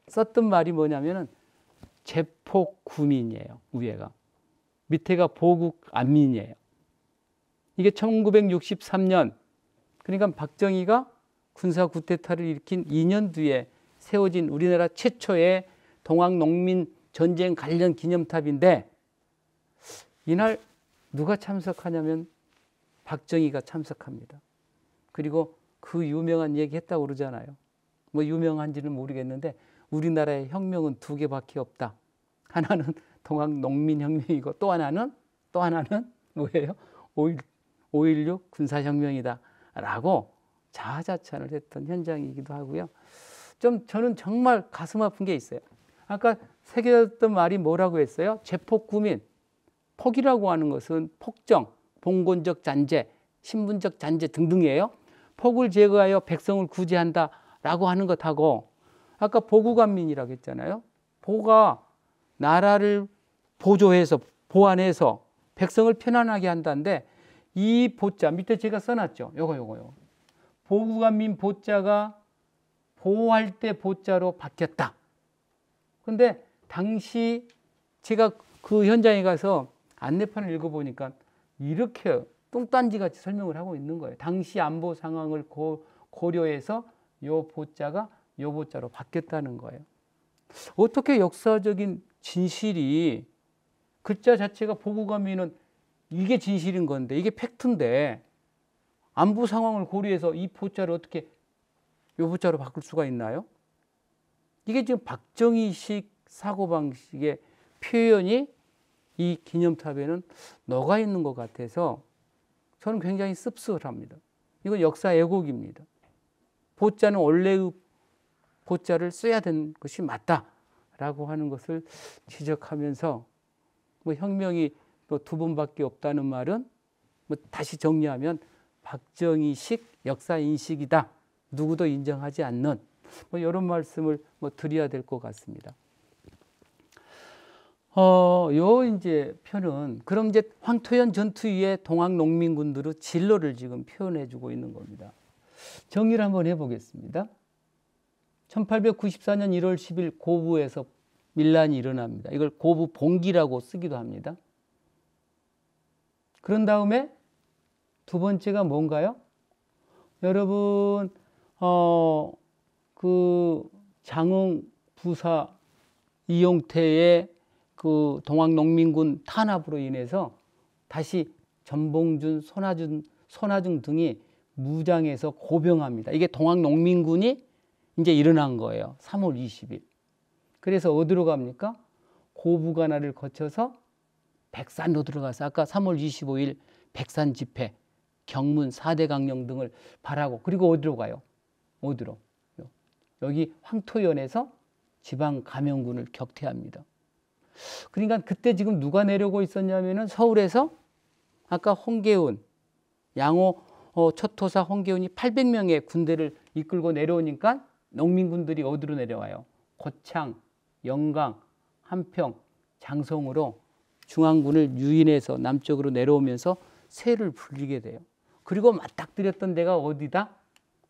썼던 말이 뭐냐면은 제폭구민이에요. 위에가. 밑에가 보국안민이에요. 이게 1963년 그러니까 박정희가 군사 쿠데타를 일으킨 2년 뒤에 세워진 우리나라 최초의 동학농민 전쟁 관련 기념탑인데 이날 누가 참석하냐면 박정희가 참석합니다. 그리고 그 유명한 얘기 했다고 그러잖아요. 뭐 유명한지는 모르겠는데 우리나라의 혁명은 두 개밖에 없다. 하나는 동학농민혁명이고 또 하나는 뭐예요? 5.16 군사혁명이다 라고 자아자찬을 했던 현장이기도 하고요. 좀 저는 정말 가슴 아픈 게 있어요. 아까 새겨졌던 말이 뭐라고 했어요? 제폭구민. 폭이라고 하는 것은 폭정, 봉건적 잔재, 신분적 잔재 등등이에요. 폭을 제거하여 백성을 구제한다라고 하는 것하고 아까 보국안민이라고 했잖아요. 보가 나라를 보조해서 보안해서 백성을 편안하게 한다는데 이 보자 밑에 제가 써놨죠. 요거 보국안민 보자가 보호할 때 보자로 바뀌었다. 그런데 당시 제가 그 현장에 가서 안내판을 읽어보니까 이렇게 뚱딴지같이 설명을 하고 있는 거예요. 당시 안보 상황을 고려해서 요 보자가 요 보자로 바뀌었다는 거예요. 어떻게 역사적인 진실이 글자 자체가 보고 가면은 이게 진실인 건데 이게 팩트인데 안보 상황을 고려해서 이 보자를 어떻게 요 보자로 바꿀 수가 있나요? 이게 지금 박정희식 사고방식의 표현이 이 기념탑에는 녹아 있는 것 같아서 저는 굉장히 씁쓸합니다. 이건 역사 왜곡입니다. 보자는 원래의 보자를 써야 되는 것이 맞다라고 하는 것을 지적하면서 뭐 혁명이 또 두 번밖에 없다는 말은 뭐 다시 정리하면 박정희식 역사 인식이다. 누구도 인정하지 않는 뭐 이런 말씀을 뭐 드려야 될 것 같습니다. 요 이제 표는 그럼 이제 황토현 전투 이후에 동학 농민군들의 진로를 지금 표현해주고 있는 겁니다. 정리를 한번 해보겠습니다. 1894년 1월 10일 고부에서 밀란이 일어납니다. 이걸 고부 봉기라고 쓰기도 합니다. 그런 다음에 두 번째가 뭔가요? 여러분 그 장흥 부사 이용태의 그 동학농민군 탄압으로 인해서 다시 전봉준, 손아중 등이 무장해서 고병합니다. 이게 동학농민군이 이제 일어난 거예요. 3월 20일. 그래서 어디로 갑니까? 고부간화를 거쳐서 백산로 들어가서 아까 3월 25일 백산 집회, 경문 4대 강령 등을 발하고 그리고 어디로 가요? 어디로? 여기 황토현에서 지방 감영군을 격퇴합니다. 그러니까 그때 지금 누가 내려오고 있었냐면은 서울에서 아까 홍계훈, 양호 첫토사 홍계훈이 800명의 군대를 이끌고 내려오니까 농민군들이 어디로 내려와요? 고창, 영강, 한평, 장성으로 중앙군을 유인해서 남쪽으로 내려오면서 세를 불리게 돼요. 그리고 맞닥뜨렸던 데가 어디다?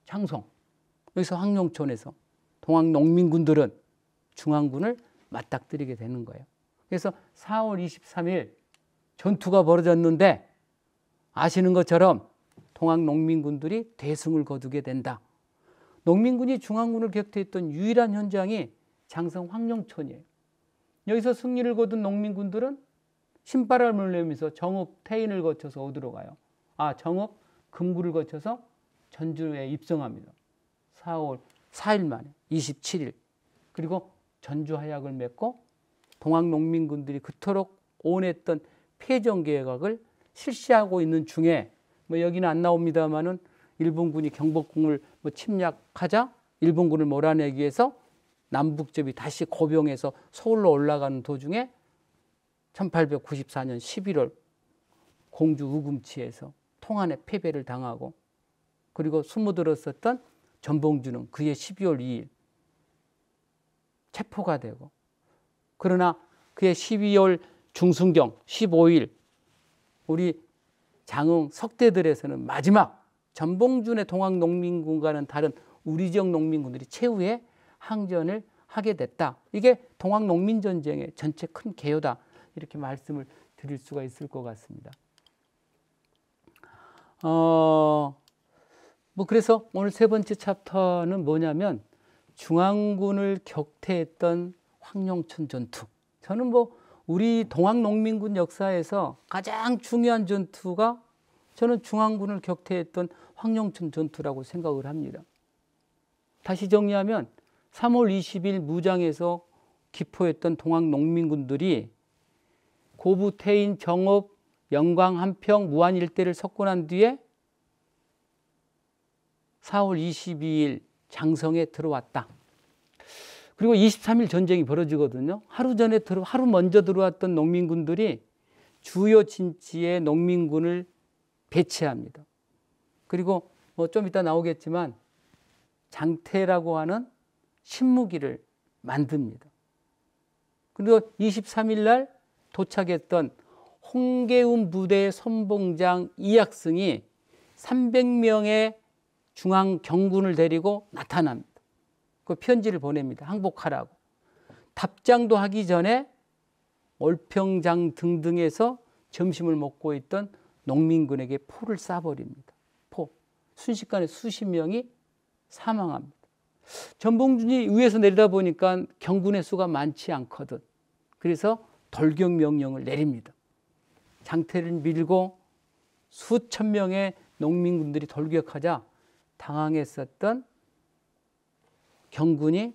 장성. 여기서 황룡촌에서 동학농민군들은 중앙군을 맞닥뜨리게 되는 거예요. 그래서 4월 23일 전투가 벌어졌는데 아시는 것처럼 동학농민군들이 대승을 거두게 된다. 농민군이 중앙군을 격퇴했던 유일한 현장이 장성 황룡촌이에요. 여기서 승리를 거둔 농민군들은 신바람을 내면서 정읍 태인을 거쳐서 어디로 가요? 정읍 금구를 거쳐서 전주에 입성합니다. 4월 4일 만에 27일. 그리고 전주 하약을 맺고 동학농민군들이 그토록 원했던 폐정계획을 실시하고 있는 중에 뭐 여기는 안 나옵니다만은 일본군이 경복궁을 침략하자 일본군을 몰아내기 위해서 남북접이 다시 고병해서 서울로 올라가는 도중에 1894년 11월 공주 우금치에서 통한의 패배를 당하고 그리고 숨어들었었던 전봉주는 그해 12월 2일 체포가 되고 그러나 그해 12월 중순경 15일 우리 장흥 석대들에서는 마지막 전봉준의 동학농민군과는 다른 우리 지역 농민군들이 최후의 항전을 하게 됐다. 이게 동학농민전쟁의 전체 큰 개요다. 이렇게 말씀을 드릴 수가 있을 것 같습니다. 그래서 오늘 세 번째 챕터는 뭐냐면 중앙군을 격퇴했던 황룡촌 전투. 저는 우리 동학농민군 역사에서 가장 중요한 전투가 저는 중앙군을 격퇴했던 황룡촌 전투라고 생각을 합니다. 다시 정리하면 3월 20일 무장에서 기포했던 동학농민군들이 고부, 태인, 정읍, 영광, 한평, 무안 일대를 석권한 뒤에 4월 22일 장성에 들어왔다. 그리고 23일 전쟁이 벌어지거든요. 하루 먼저 들어왔던 농민군들이 주요 진지의 농민군을 배치합니다. 그리고 좀 이따 나오겠지만 장태라고 하는 신무기를 만듭니다. 그리고 23일 날 도착했던 홍계훈 부대의 선봉장 이학승이 300명의 중앙 경군을 데리고 나타납니다. 그 편지를 보냅니다. 항복하라고. 답장도 하기 전에 올평장 등등에서 점심을 먹고 있던 농민군에게 포를 쏴버립니다. 포. 순식간에 수십 명이 사망합니다. 전봉준이 위에서 내리다 보니까 경군의 수가 많지 않거든. 그래서 돌격 명령을 내립니다. 장태를 밀고 수천 명의 농민군들이 돌격하자 당황했었던 경군이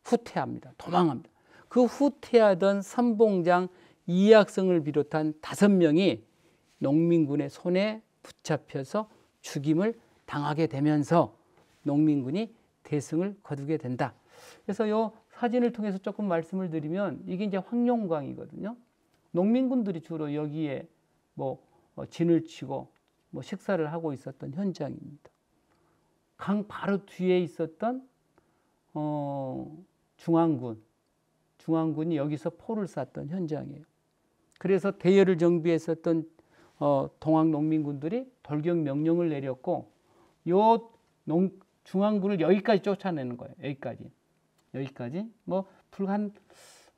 후퇴합니다. 도망합니다. 그 후퇴하던 선봉장 이학성을 비롯한 5명이 농민군의 손에 붙잡혀서 죽임을 당하게 되면서 농민군이 대승을 거두게 된다. 그래서 이 사진을 통해서 조금 말씀을 드리면 이게 이제 황룡강이거든요. 농민군들이 주로 여기에 진을 치고 식사를 하고 있었던 현장입니다. 강 바로 뒤에 있었던 중앙군이 여기서 포를 쐈던 현장이에요. 그래서 대열을 정비했었던 동학 농민군들이 돌격 명령을 내렸고 중앙군을 여기까지 쫓아내는 거예요. 여기까지 불 한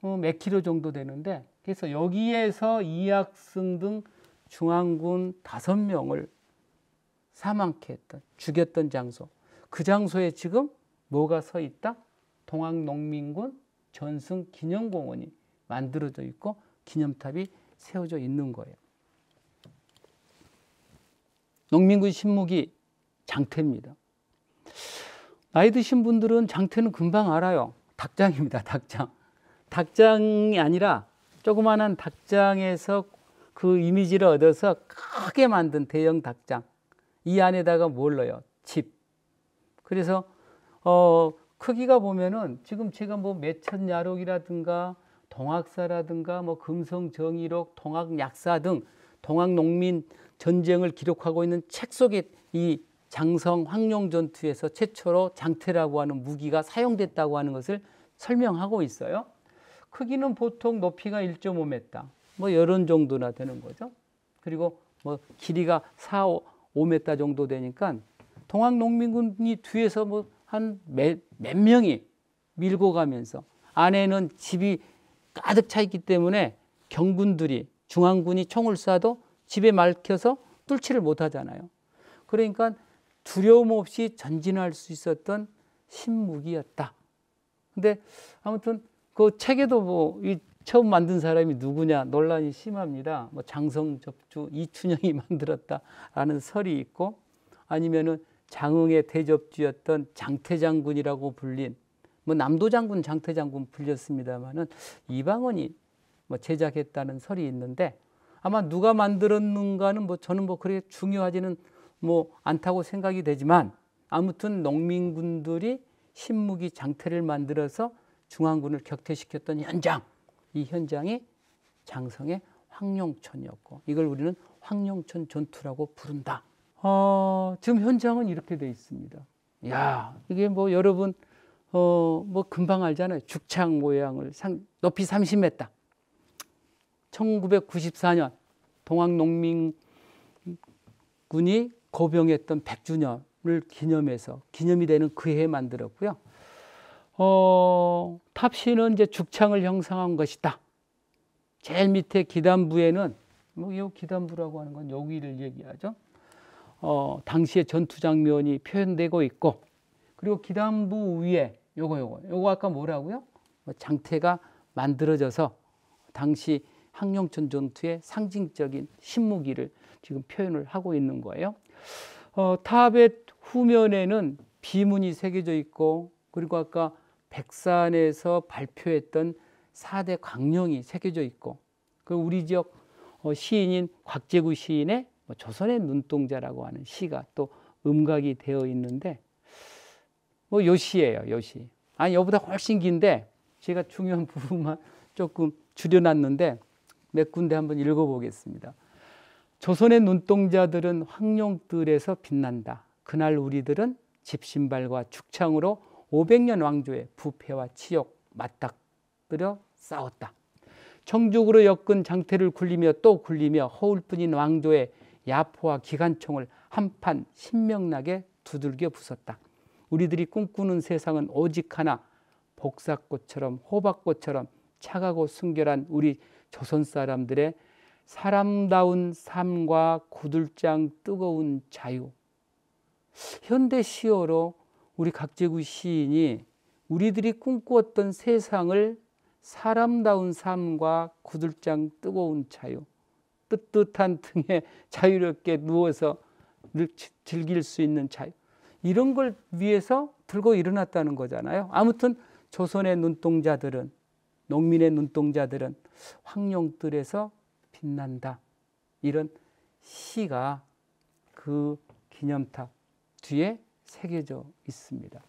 몇 킬로 정도 되는데, 그래서 여기에서 이학승 등 중앙군 5명을 사망케 했던, 죽였던 장소, 그 장소에 지금 뭐가 서 있다? 동학농민군 전승 기념공원이 만들어져 있고 기념탑이 세워져 있는 거예요. 농민군 신무기 장태입니다. 나이 드신 분들은 장태는 금방 알아요. 닭장입니다. 닭장이 아니라 조그마한 닭장에서 그 이미지를 얻어서 크게 만든 대형 닭장. 이 안에다가 뭘 넣어요? 집. 그래서 크기가 보면은 지금 제가 매천야록이라든가 동학사라든가 금성정의록, 동학약사 등 동학농민 전쟁을 기록하고 있는 책 속에 이 장성 황룡전투에서 최초로 장태라고 하는 무기가 사용됐다고 하는 것을 설명하고 있어요. 크기는 보통 높이가 1.5m, 이런 정도나 되는 거죠. 그리고 길이가 4-5m 정도 되니까 동학농민군이 뒤에서 한 몇 명이 밀고 가면서, 안에는 집이 가득 차 있기 때문에 경군들이, 중앙군이 총을 쏴도 집에 막혀서 뚫지를 못하잖아요. 그러니까 두려움 없이 전진할 수 있었던 신무기였다. 근데 아무튼 그 책에도 처음 만든 사람이 누구냐 논란이 심합니다. 장성접주 이춘영이 만들었다라는 설이 있고, 아니면은 장흥의 대접주였던 장태장군이라고 불린, 남도장군 장태장군 불렸습니다만은 이방원이 제작했다는 설이 있는데, 아마 누가 만들었는가는 저는 그렇게 중요하지는 않다고 생각이 되지만, 아무튼 농민군들이 신무기 장태를 만들어서 중앙군을 격퇴시켰던 현장, 이 현장이 장성의 황룡천이었고, 이걸 우리는 황룡천 전투라고 부른다. 지금 현장은 이렇게 돼 있습니다. 이게 여러분 금방 알잖아요. 죽창 모양을 높이 30m. 1994년 동학농민군이 고병했던 100주년을 기념해서 기념이 되는 그 해에 만들었고요. 탑시는 이제 죽창을 형상한 것이다. 제일 밑에 기단부에는 이 기단부라고 하는 건 여기를 얘기하죠. 당시의 전투 장면이 표현되고 있고, 그리고 기단부 위에 요거 아까 뭐라고요? 장태가 만들어져서 당시 황룡천 전투의 상징적인 신무기를 지금 표현을 하고 있는 거예요. 탑의 후면에는 비문이 새겨져 있고, 그리고 아까 백산에서 발표했던 4대 강령이 새겨져 있고, 그 우리 지역 시인인 곽재구 시인의 조선의 눈동자라고 하는 시가 또 음각이 되어 있는데, 요 시예요, 요 시. 여보다 훨씬 긴데 제가 중요한 부분만 조금 줄여놨는데 몇 군데 한번 읽어보겠습니다. 조선의 눈동자들은 황룡들에서 빛난다. 그날 우리들은 집신발과 죽창으로 500년 왕조의 부패와 치욕 맞닥뜨려 싸웠다. 청죽으로 엮은 장태를 굴리며 또 굴리며 허울뿐인 왕조의 야포와 기관총을 한판 신명나게 두들겨 부쉈다. 우리들이 꿈꾸는 세상은 오직 하나, 복사꽃처럼 호박꽃처럼 차가고 순결한 우리 조선 사람들의 사람다운 삶과 구들장 뜨거운 자유. 현대 시어로 우리 각재구 시인이 우리들이 꿈꾸었던 세상을 사람다운 삶과 구들장 뜨거운 자유, 뜨뜻한 등에 자유롭게 누워서 즐길 수 있는 자유, 이런 걸 위해서 들고 일어났다는 거잖아요. 아무튼 조선의 눈동자들은, 농민의 눈동자들은 황룡뜰에서 빛난다, 이런 시가 그 기념탑 뒤에 새겨져 있습니다.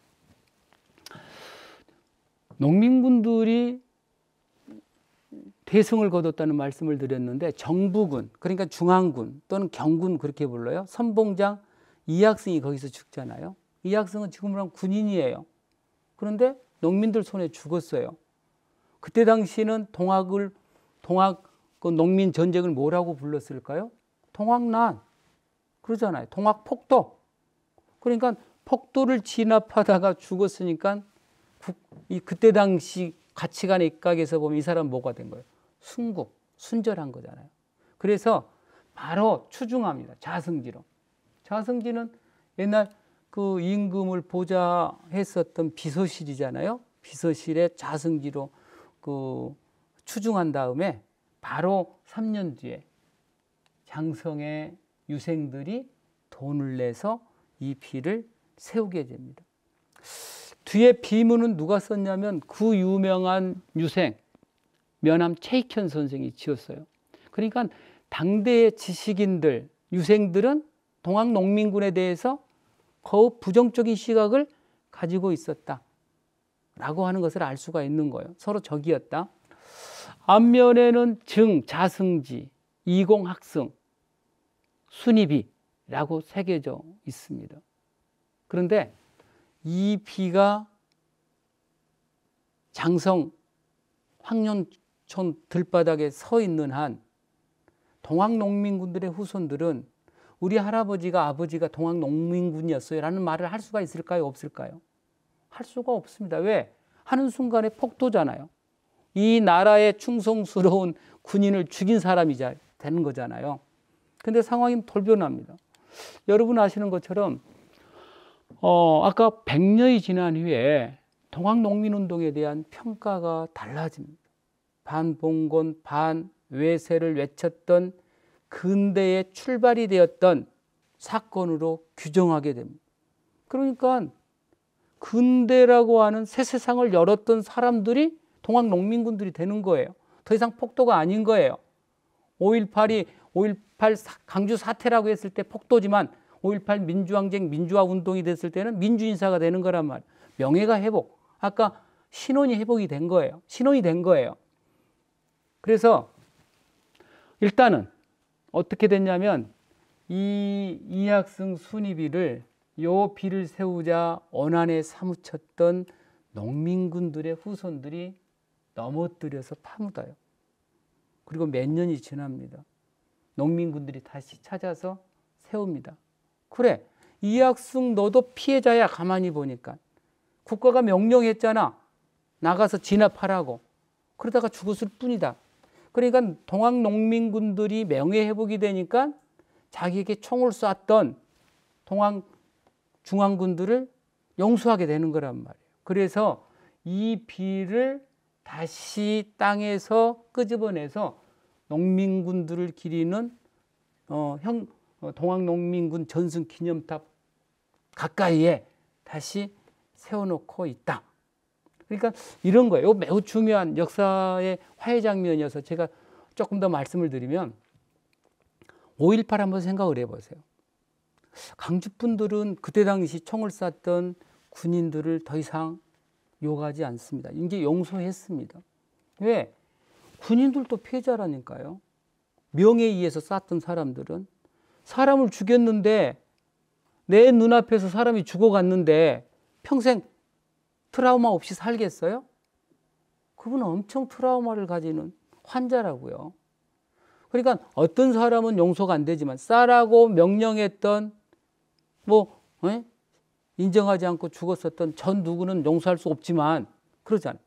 농민군들이 대승을 거뒀다는 말씀을 드렸는데, 정부군, 그러니까 중앙군 또는 경군 그렇게 불러요. 선봉장 이학승이 거기서 죽잖아요. 이학승은 지금으로 하면 군인이에요. 그런데 농민들 손에 죽었어요. 그때 당시는 동학 그 농민 전쟁을 뭐라고 불렀을까요? 동학난 그러잖아요. 동학폭도. 그러니까 폭도를 진압하다가 죽었으니까 그때 당시 가치관의 입각에서 보면 이 사람 뭐가 된 거예요? 순국, 순절한 거잖아요. 그래서 바로 추중합니다. 자승지로. 자승지는 옛날 그 임금을 보좌했었던 비서실이잖아요. 비서실에 자승지로 그 추중한 다음에 바로 3년 뒤에 장성의 유생들이 돈을 내서 이 비를 세우게 됩니다. 뒤에 비문은 누가 썼냐면 그 유명한 유생 면함 최익현 선생이 지었어요. 그러니까 당대의 지식인들, 유생들은 동학농민군에 대해서 거의 부정적인 시각을 가지고 있었다라고 하는 것을 알 수가 있는 거예요. 서로 적이었다. 앞면에는 증, 자승지, 이공학승, 순이비라고 새겨져 있습니다. 그런데 이 비가 장성 황룡촌 들바닥에 서 있는 한 동학농민군들의 후손들은 우리 할아버지가 아버지가 동학농민군이었어요 라는 말을 할 수가 있을까요? 없을까요? 할 수가 없습니다. 왜? 하는 순간에 폭도잖아요. 이 나라의 충성스러운 군인을 죽인 사람이 되는 거잖아요. 근데 상황이 돌변합니다. 여러분 아시는 것처럼 아까 100년이 지난 후에 동학농민운동에 대한 평가가 달라집니다. 반봉건, 반외세를 외쳤던 근대의 출발이 되었던 사건으로 규정하게 됩니다. 그러니까 근대라고 하는 새 세상을 열었던 사람들이 동학농민군들이 되는 거예요. 더 이상 폭도가 아닌 거예요. 5.18 강주 사태라고 했을 때 폭도지만 5.18 민주항쟁, 민주화운동이 됐을 때는 민주인사가 되는 거란 말이에요. 명예가 회복. 아까 신원이 회복이 된 거예요. 신원이 된 거예요. 그래서 일단은 어떻게 됐냐면 이 이학승 순이비를 요 비를 세우자 원한에 사무쳤던 농민군들의 후손들이 넘어뜨려서 파묻어요. 그리고 몇 년이 지납니다. 농민군들이 다시 찾아서 세웁니다. 그래, 이학승 너도 피해자야. 가만히 보니까 국가가 명령했잖아. 나가서 진압하라고. 그러다가 죽었을 뿐이다. 그러니까 동학농민군들이 명예회복이 되니까 자기에게 총을 쐈던 동학 중앙군들을 용서하게 되는 거란 말이에요. 그래서 이 비를 다시 땅에서 끄집어내서 농민군들을 기리는 동학농민군 전승기념탑 가까이에 다시 세워놓고 있다. 그러니까 이런 거예요. 매우 중요한 역사의 화해 장면이어서 제가 조금 더 말씀을 드리면 5.18 한번 생각을 해보세요. 강주 분들은 그때 당시 총을 쐈던 군인들을 더 이상 욕하지 않습니다. 이제 용서했습니다. 왜? 군인들도 피해자라니까요. 명예에 의해서 쐈던 사람들은 사람을 죽였는데 내 눈앞에서 사람이 죽어갔는데 평생 트라우마 없이 살겠어요? 그분은 엄청 트라우마를 가지는 환자라고요. 그러니까 어떤 사람은 용서가 안 되지만 쏴라고 명령했던 인정하지 않고 죽었었던 전 누구는 용서할 수 없지만 그러잖아요.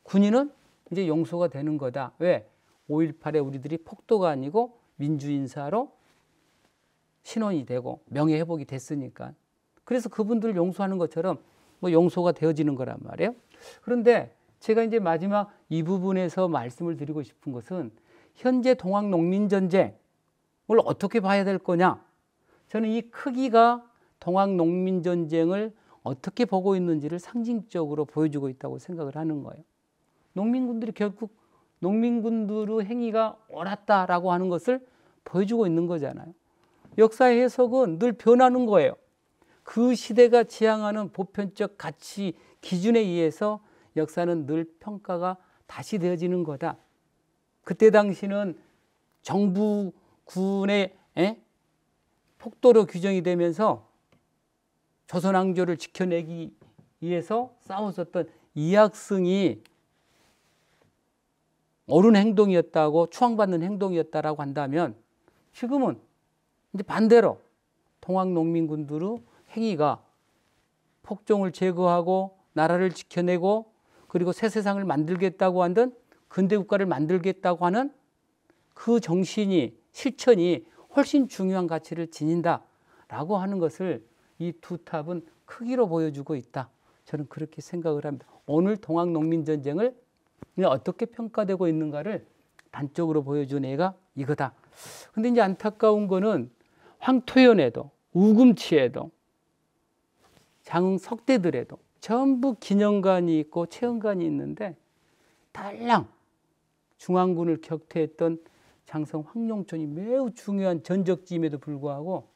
군인은 이제 용서가 되는 거다. 왜? 5.18에 우리들이 폭도가 아니고 민주인사로 신원이 되고 명예회복이 됐으니까. 그래서 그분들을 용서하는 것처럼 뭐 용서가 되어지는 거란 말이에요. 그런데 제가 이제 마지막 이 부분에서 말씀을 드리고 싶은 것은 현재 동학농민전쟁을 어떻게 봐야 될 거냐. 저는 이 크기가 동학농민전쟁을 어떻게 보고 있는지를 상징적으로 보여주고 있다고 생각을 하는 거예요. 농민군들이 결국 농민군들의 행위가 옳았다라고 하는 것을 보여주고 있는 거잖아요. 역사의 해석은 늘 변하는 거예요. 그 시대가 지향하는 보편적 가치 기준에 의해서 역사는 늘 평가가 다시 되어지는 거다. 그때 당시는 정부군의 폭도로 규정이 되면서 조선왕조를 지켜내기 위해서 싸웠었던 이학승이 옳은 행동이었다고 추앙받는 행동이었다라고 한다면 지금은 이제 반대로 동학농민군들의 행위가 폭정을 제거하고 나라를 지켜내고 그리고 새 세상을 만들겠다고 하는 근대국가를 만들겠다고 하는 그 정신이 실천이 훨씬 중요한 가치를 지닌다라고 하는 것을 이 두 탑은 크기로 보여주고 있다. 저는 그렇게 생각을 합니다. 오늘 동학농민전쟁을 어떻게 평가되고 있는가를 단적으로 보여준 애가 이거다. 근데 이제 안타까운 거는 황토연에도 우금치에도 장흥 석대들에도 전부 기념관이 있고 체험관이 있는데 달랑 중앙군을 격퇴했던 장성 황룡촌이 매우 중요한 전적지임에도 불구하고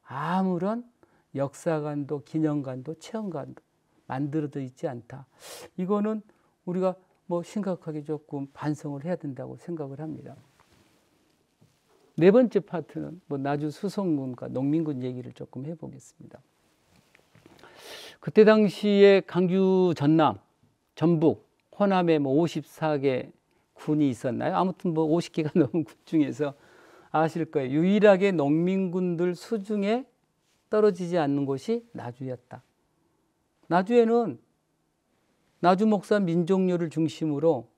아무런 역사관도 기념관도 체험관도 만들어져 있지 않다. 이거는 우리가 뭐 심각하게 조금 반성을 해야 된다고 생각을 합니다. 네 번째 파트는 뭐 나주 수성군과 농민군 얘기를 조금 해보겠습니다. 그때 당시에 강주 전남, 전북, 호남에 뭐 54개 군이 있었나요? 아무튼 뭐 50개가 넘은 군 중에서 아실 거예요. 유일하게 농민군들 수중에 떨어지지 않는 곳이 나주였다. 나주에는 나주 목사 민족료를 중심으로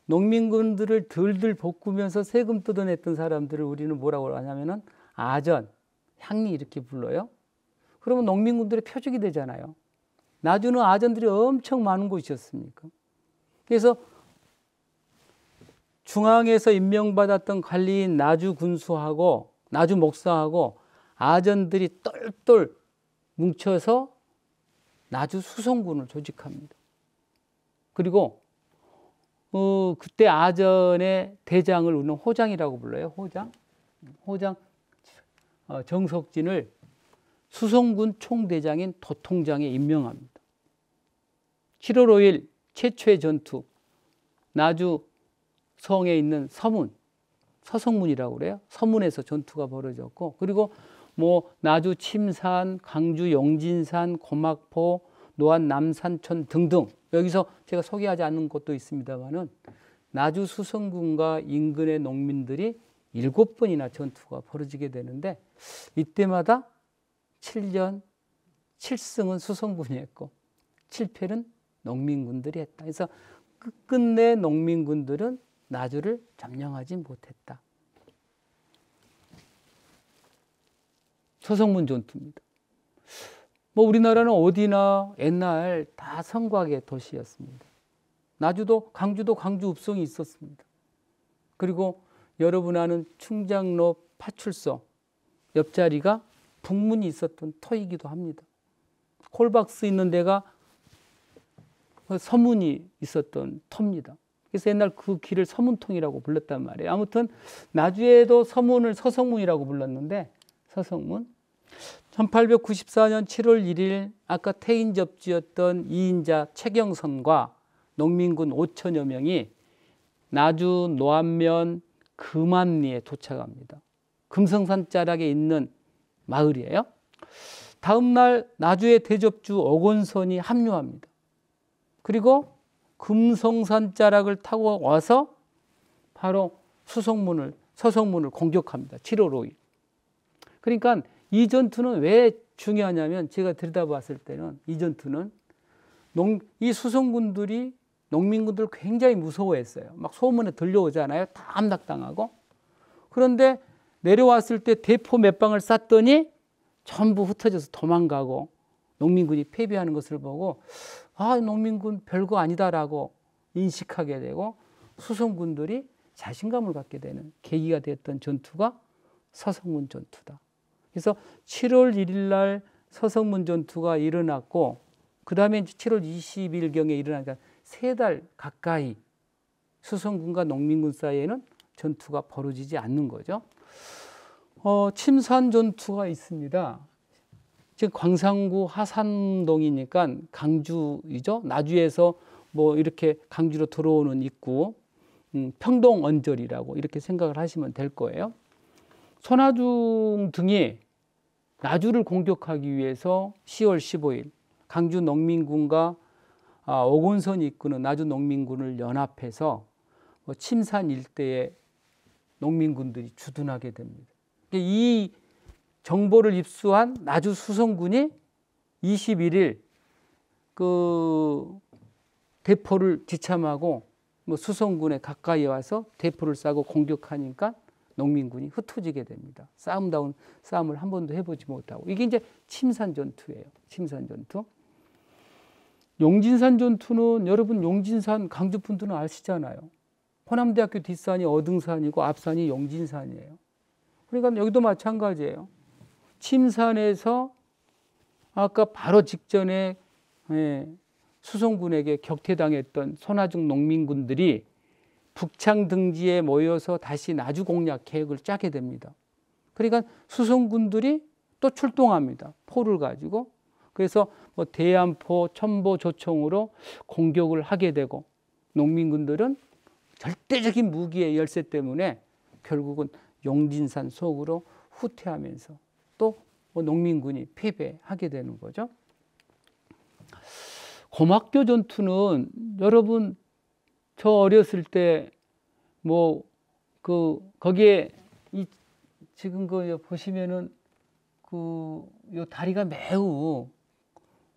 농민군들을 들들 볶으면서 세금 뜯어냈던 사람들을 우리는 뭐라고 하냐면은 아전, 향리 이렇게 불러요. 그러면 농민군들의 표적이 되잖아요. 나주는 아전들이 엄청 많은 곳이었습니까? 그래서 중앙에서 임명받았던 관리인 나주 군수하고 나주 목사하고 아전들이 똘똘 뭉쳐서 나주 수성군을 조직합니다. 그리고 그때 아전의 대장을 우리는 호장이라고 불러요. 호장 정석진을 수성군 총대장인 도통장에 임명합니다. 7월 5일 최초의 전투, 나주 성에 있는 서문, 서성문이라고 그래요. 서문에서 전투가 벌어졌고, 그리고 뭐 나주 침산, 강주 용진산, 고막포, 노안 남산촌 등등, 여기서 제가 소개하지 않은 곳도 있습니다만은 나주 수성군과 인근의 농민들이 7번이나 전투가 벌어지게 되는데, 이때마다 7전 7승은 수성군이 했고 7패는 농민군들이 했다. 그래서 끝끝내 농민군들은 나주를 점령하지 못했다. 서성문 전투입니다. 뭐 우리나라는 어디나 옛날 다 성곽의 도시였습니다. 나주도 강주도 강주 읍성이 있었습니다. 그리고 여러분 아는 충장로 파출소 옆자리가 북문이 있었던 터이기도 합니다. 콜박스 있는 데가 서문이 있었던 터입니다. 그래서 옛날 그 길을 서문통이라고 불렀단 말이에요. 아무튼 나주에도 서문을 서성문이라고 불렀는데, 서성문 1894년 7월 1일 아까 태인 접지였던 이인자 최경선과 농민군 5천여 명이 나주 노안면 금안리에 도착합니다. 금성산 자락에 있는 마을이에요. 다음 날 나주의 대접주 어곤선이 합류합니다. 그리고 금성산 자락을 타고 와서 바로 서성문을 공격합니다. 7월 5일. 그러니까 이 전투는 왜 중요하냐면, 제가 들여다봤을 때는 이 전투는 이 수성군들이 농민군들 굉장히 무서워했어요. 막 소문에 들려오잖아요. 다 함락당하고. 그런데 내려왔을 때 대포 몇 방을 쐈더니 전부 흩어져서 도망가고 농민군이 패배하는 것을 보고 농민군 별거 아니다라고 인식하게 되고 수성군들이 자신감을 갖게 되는 계기가 됐던 전투가 서성문 전투다. 그래서 7월 1일 날 서성문 전투가 일어났고 그 다음에 7월 20일경에 일어나니까 3달 가까이 수성군과 농민군 사이에는 전투가 벌어지지 않는 거죠. 침산 전투가 있습니다. 지금 광산구 하산동이니까 강주이죠. 나주에서 뭐 이렇게 강주로 들어오는 입구, 평동 언저리라고 이렇게 생각을 하시면 될 거예요. 손아중 등이 나주를 공격하기 위해서 10월 15일 강주 농민군과 오곤선이 이끄는 나주 농민군을 연합해서 침산 일대에 농민군들이 주둔하게 됩니다. 이 정보를 입수한 나주 수성군이 21일 그 대포를 지참하고 수성군에 가까이 와서 대포를 쏴고 공격하니까 농민군이 흩어지게 됩니다. 싸움을 한 번도 해보지 못하고 이게 이제 침산 전투예요. 침산 전투. 용진산 전투는 여러분 용진산 강주 분들은 아시잖아요. 호남대학교 뒷산이 어등산이고 앞산이 용진산이에요. 그러니까 여기도 마찬가지예요. 침산에서 아까 바로 직전에 수성군에게 격퇴당했던 손아중 농민군들이 북창 등지에 모여서 다시 나주 공략 계획을 짜게 됩니다. 그러니까 수성군들이 또 출동합니다. 포를 가지고. 그래서 대안포, 첨보, 조총으로 공격을 하게 되고 농민군들은 절대적인 무기의 열세 때문에 결국은 용진산 속으로 후퇴하면서 또 농민군이 패배하게 되는 거죠. 고막교 전투는 여러분 저 어렸을 때 거기에 지금 보시면은 요 다리가 매우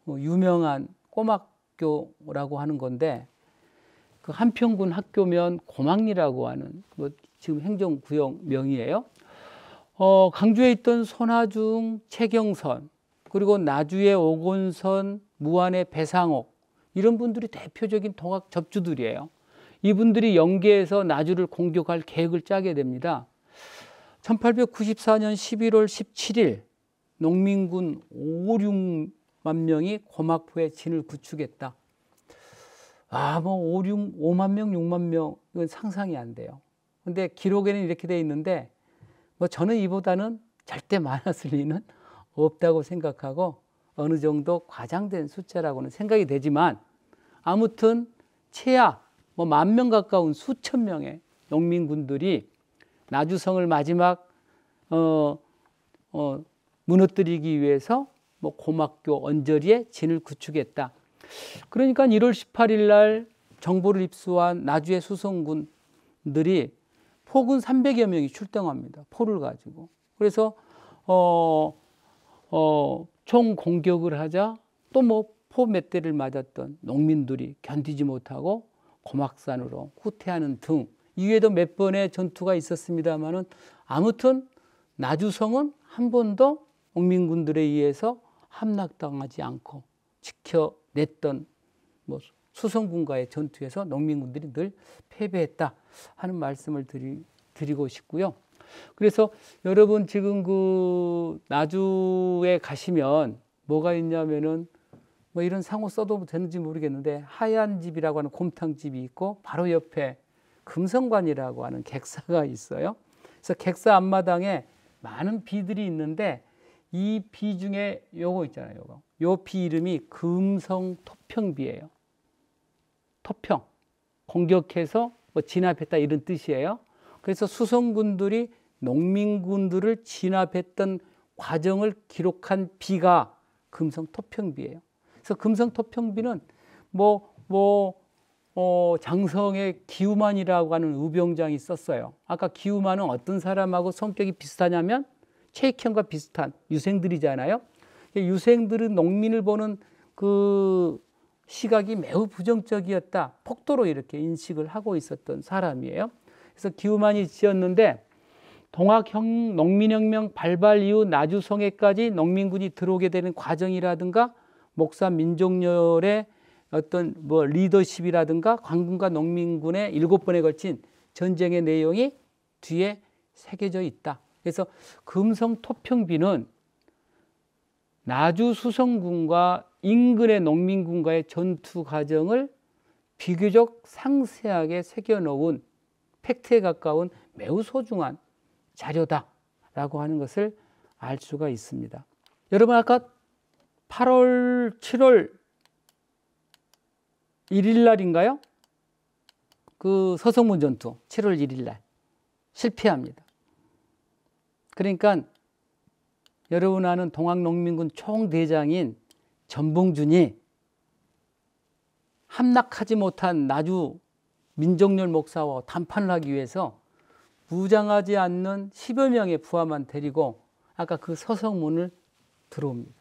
유명한 꼬막교라고 하는 건데 그 한평군 학교면 고막리라고 하는 지금 행정구역명이에요. 강주에 있던 손아중, 최경선 그리고 나주의 오곤선, 무안의 배상옥 이런 분들이 대표적인 동학 접주들이에요. 이분들이 연계해서 나주를 공격할 계획을 짜게 됩니다. 1894년 11월 17일 농민군 5, 6만 명이 고막포에 진을 구축했다. 5만 명, 6만 명 이건 상상이 안 돼요. 근데 기록에는 이렇게 돼 있는데 저는 이보다는 절대 많았을 리는 없다고 생각하고 어느 정도 과장된 숫자라고는 생각이 되지만 아무튼 최하 10,000명 가까운 수천 명의 농민군들이 나주성을 마지막 무너뜨리기 위해서 고막교 언저리에 진을 구축했다. 그러니까 1월 18일 날 정보를 입수한 나주의 수성군들이 포군 300여 명이 출동합니다. 포를 가지고. 그래서 총 공격을 하자 또 포 몇 대를 맞았던 농민들이 견디지 못하고 고막산으로 후퇴하는 등 이외에도 몇 번의 전투가 있었습니다마는 아무튼 나주성은 한 번도 농민군들에 의해서 함락당하지 않고 지켜냈던 수성군과의 전투에서 농민군들이 늘 패배했다 하는 말씀을 드리고 싶고요. 그래서 여러분 지금 나주에 가시면 뭐가 있냐면은 이런 상호 써도 되는지 모르겠는데 하얀 집이라고 하는 곰탕집이 있고 바로 옆에 금성관이라고 하는 객사가 있어요. 그래서 객사 앞마당에 많은 비들이 있는데 이 비 중에 요거 있잖아요. 요 비 이름이 금성토평비예요. 토평, 공격해서 진압했다 이런 뜻이에요. 그래서 수성군들이 농민군들을 진압했던 과정을 기록한 비가 금성토평비예요. 그래서 금성토평비는 장성의 기우만이라고 하는 의병장이 썼어요. 아까 기우만은 어떤 사람하고 성격이 비슷하냐면 최익현과 비슷한 유생들이잖아요. 유생들은 농민을 보는 그 시각이 매우 부정적이었다. 폭도로 이렇게 인식을 하고 있었던 사람이에요. 그래서 기후만이 지었는데 농민혁명 발발 이후 나주성에까지 농민군이 들어오게 되는 과정이라든가 목사 민족열의 어떤 리더십이라든가 관군과 농민군의 7번에 걸친 전쟁의 내용이 뒤에 새겨져 있다. 그래서 금성 토평비는 나주 수성군과 인근의 농민군과의 전투 과정을 비교적 상세하게 새겨놓은 팩트에 가까운 매우 소중한 자료다라고 하는 것을 알 수가 있습니다. 여러분 아까 8월, 7월 1일 날인가요? 그 서성문 전투 7월 1일 날 실패합니다. 그러니까 여러분 아는 동학농민군 총대장인 전봉준이 함락하지 못한 나주 민족열 목사와 담판을 하기 위해서 무장하지 않는 10여 명의 부하만 데리고 아까 그 서성문을 들어옵니다.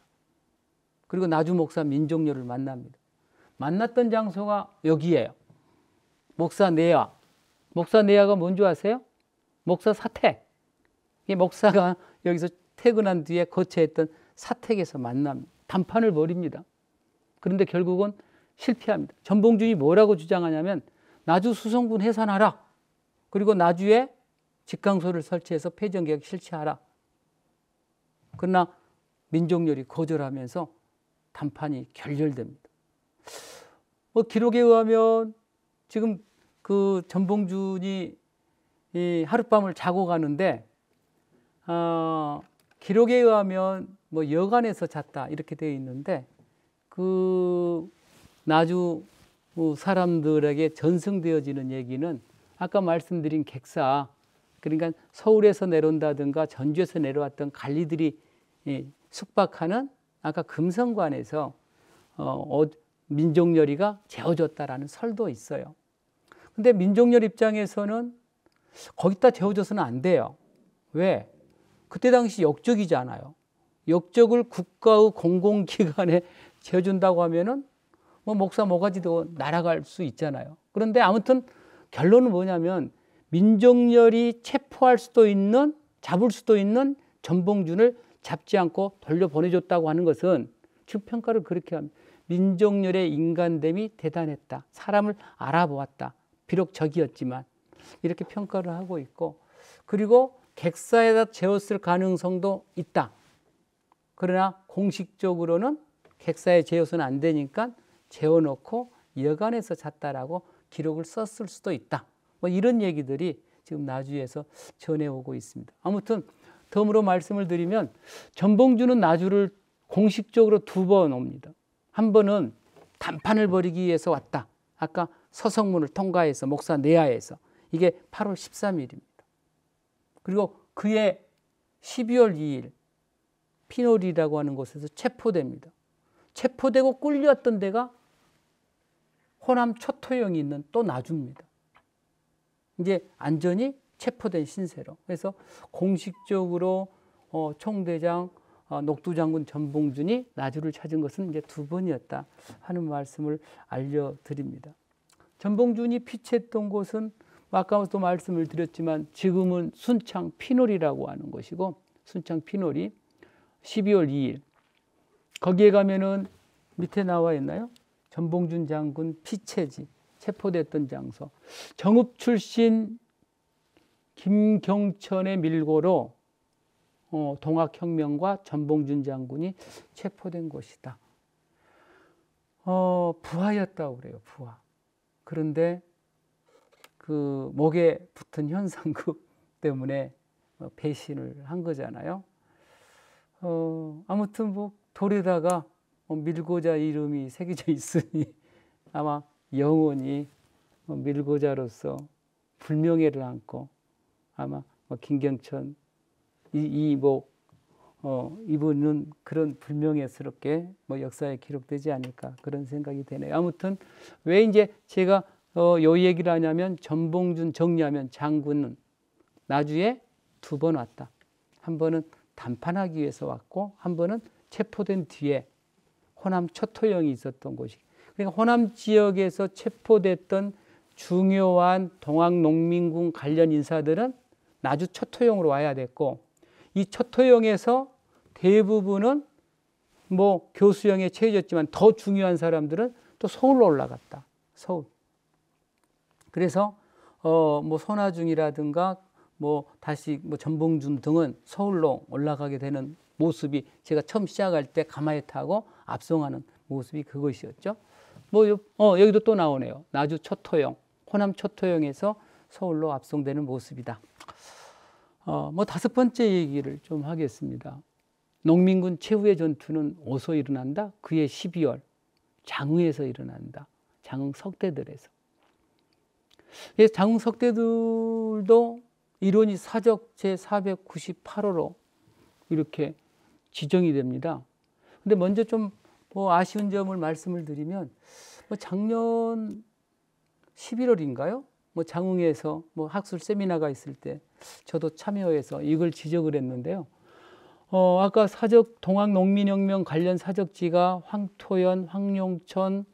그리고 나주 목사 민족열을 만납니다. 만났던 장소가 여기예요. 목사 내야. 목사 내야가 뭔지 아세요? 목사 사택. 이 목사가 여기서 퇴근한 뒤에 거처했던 사택에서 만납니다. 담판을 벌입니다. 그런데 결국은 실패합니다. 전봉준이 뭐라고 주장하냐면 나주 수성군 해산하라. 그리고 나주에 직강소를 설치해서 폐전개혁 실시하라. 그러나 민족열이 거절하면서 담판이 결렬됩니다. 기록에 의하면 지금 그 전봉준이 이 하룻밤을 자고 가는데 기록에 의하면 여관에서 잤다 이렇게 되어 있는데 그 나주 사람들에게 전승되어지는 얘기는 아까 말씀드린 객사, 그러니까 서울에서 내려온다든가 전주에서 내려왔던 관리들이 숙박하는 아까 금성관에서 민족열이가 재워졌다라는 설도 있어요. 근데 민족열 입장에서는 거기다 재워져서는 안 돼요. 왜? 그때 당시 역적이잖아요. 역적을 국가의 공공기관에 재워준다고 하면은 목사 모가지도 날아갈 수 있잖아요. 그런데 아무튼 결론은 뭐냐면 민족열이 체포할 수도 있는, 잡을 수도 있는 전봉준을 잡지 않고 돌려보내줬다고 하는 것은 지금 평가를 그렇게 합니다. 민족열의 인간됨이 대단했다. 사람을 알아보았다. 비록 적이었지만 이렇게 평가를 하고 있고, 그리고 객사에다 재웠을 가능성도 있다. 그러나 공식적으로는 객사에 재워서는 안 되니까 재워놓고 여관에서 잤다라고 기록을 썼을 수도 있다. 이런 얘기들이 지금 나주에서 전해오고 있습니다. 아무튼 덤으로 말씀을 드리면 전봉준은 나주를 공식적으로 2번 옵니다. 한 번은 담판을 벌이기 위해서 왔다. 아까 서성문을 통과해서 목사 내야에서. 이게 8월 13일입니다. 그리고 그해 12월 2일 피놀이라고 하는 곳에서 체포됩니다. 체포되고 끌려왔던 데가 호남 초토영이 있는 또 나주입니다. 이제 안전히 체포된 신세로. 그래서 공식적으로 총대장 녹두장군 전봉준이 나주를 찾은 것은 이제 2번이었다 하는 말씀을 알려드립니다. 전봉준이 피치했던 곳은 아까도 말씀을 드렸지만 지금은 순창 피놀이라고 하는 곳이고, 순창 피놀이 12월 2일 거기에 가면은 밑에 나와 있나요? 전봉준 장군 피체지, 체포됐던 장소. 정읍 출신 김경천의 밀고로 동학혁명과 전봉준 장군이 체포된 곳이다. 부하였다고 그래요, 부하. 그런데 그 목에 붙은 현상금 때문에 배신을 한 거잖아요. 아무튼 돌에다가 밀고자 이름이 새겨져 있으니 아마 영원히 밀고자로서 불명예를 안고 아마 김경천 이분은 그런 불명예스럽게 역사에 기록되지 않을까 그런 생각이 되네요. 아무튼 왜 이제 제가 요 얘기를 하냐면 전봉준 정리하면 장군은 나주에 2번 왔다. 한 번은 담판하기 위해서 왔고 한 번은 체포된 뒤에 호남 초토영이 있었던 곳이. 그러니까 호남 지역에서 체포됐던 중요한 동학농민군 관련 인사들은 나주 초토영으로 와야 됐고, 이 초토영에서 대부분은 뭐 교수형에 처해졌지만 더 중요한 사람들은 또 서울로 올라갔다. 서울. 그래서 뭐 손아중이라든가 뭐 다시 뭐 전봉준 등은 서울로 올라가게 되는 모습이 제가 처음 시작할 때 가마에 타고 압송하는 모습이 그것이었죠. 뭐 여기도 또 나오네요. 나주 초토영, 호남 초토영에서 서울로 압송되는 모습이다. 뭐 다섯 번째 얘기를 좀 하겠습니다. 농민군 최후의 전투는 어디서 일어난다? 그해 12월 장흥에서 일어난다. 장흥 석대들에서. 장흥 석대들도 이론이 사적 제498호로 이렇게 지정이 됩니다. 근데 먼저 좀 뭐 아쉬운 점을 말씀을 드리면, 뭐 작년 11월인가요? 뭐 장흥에서 뭐 학술 세미나가 있을 때 저도 참여해서 이걸 지적을 했는데요. 아까 사적 동학농민혁명 관련 사적지가 황토연, 황룡천,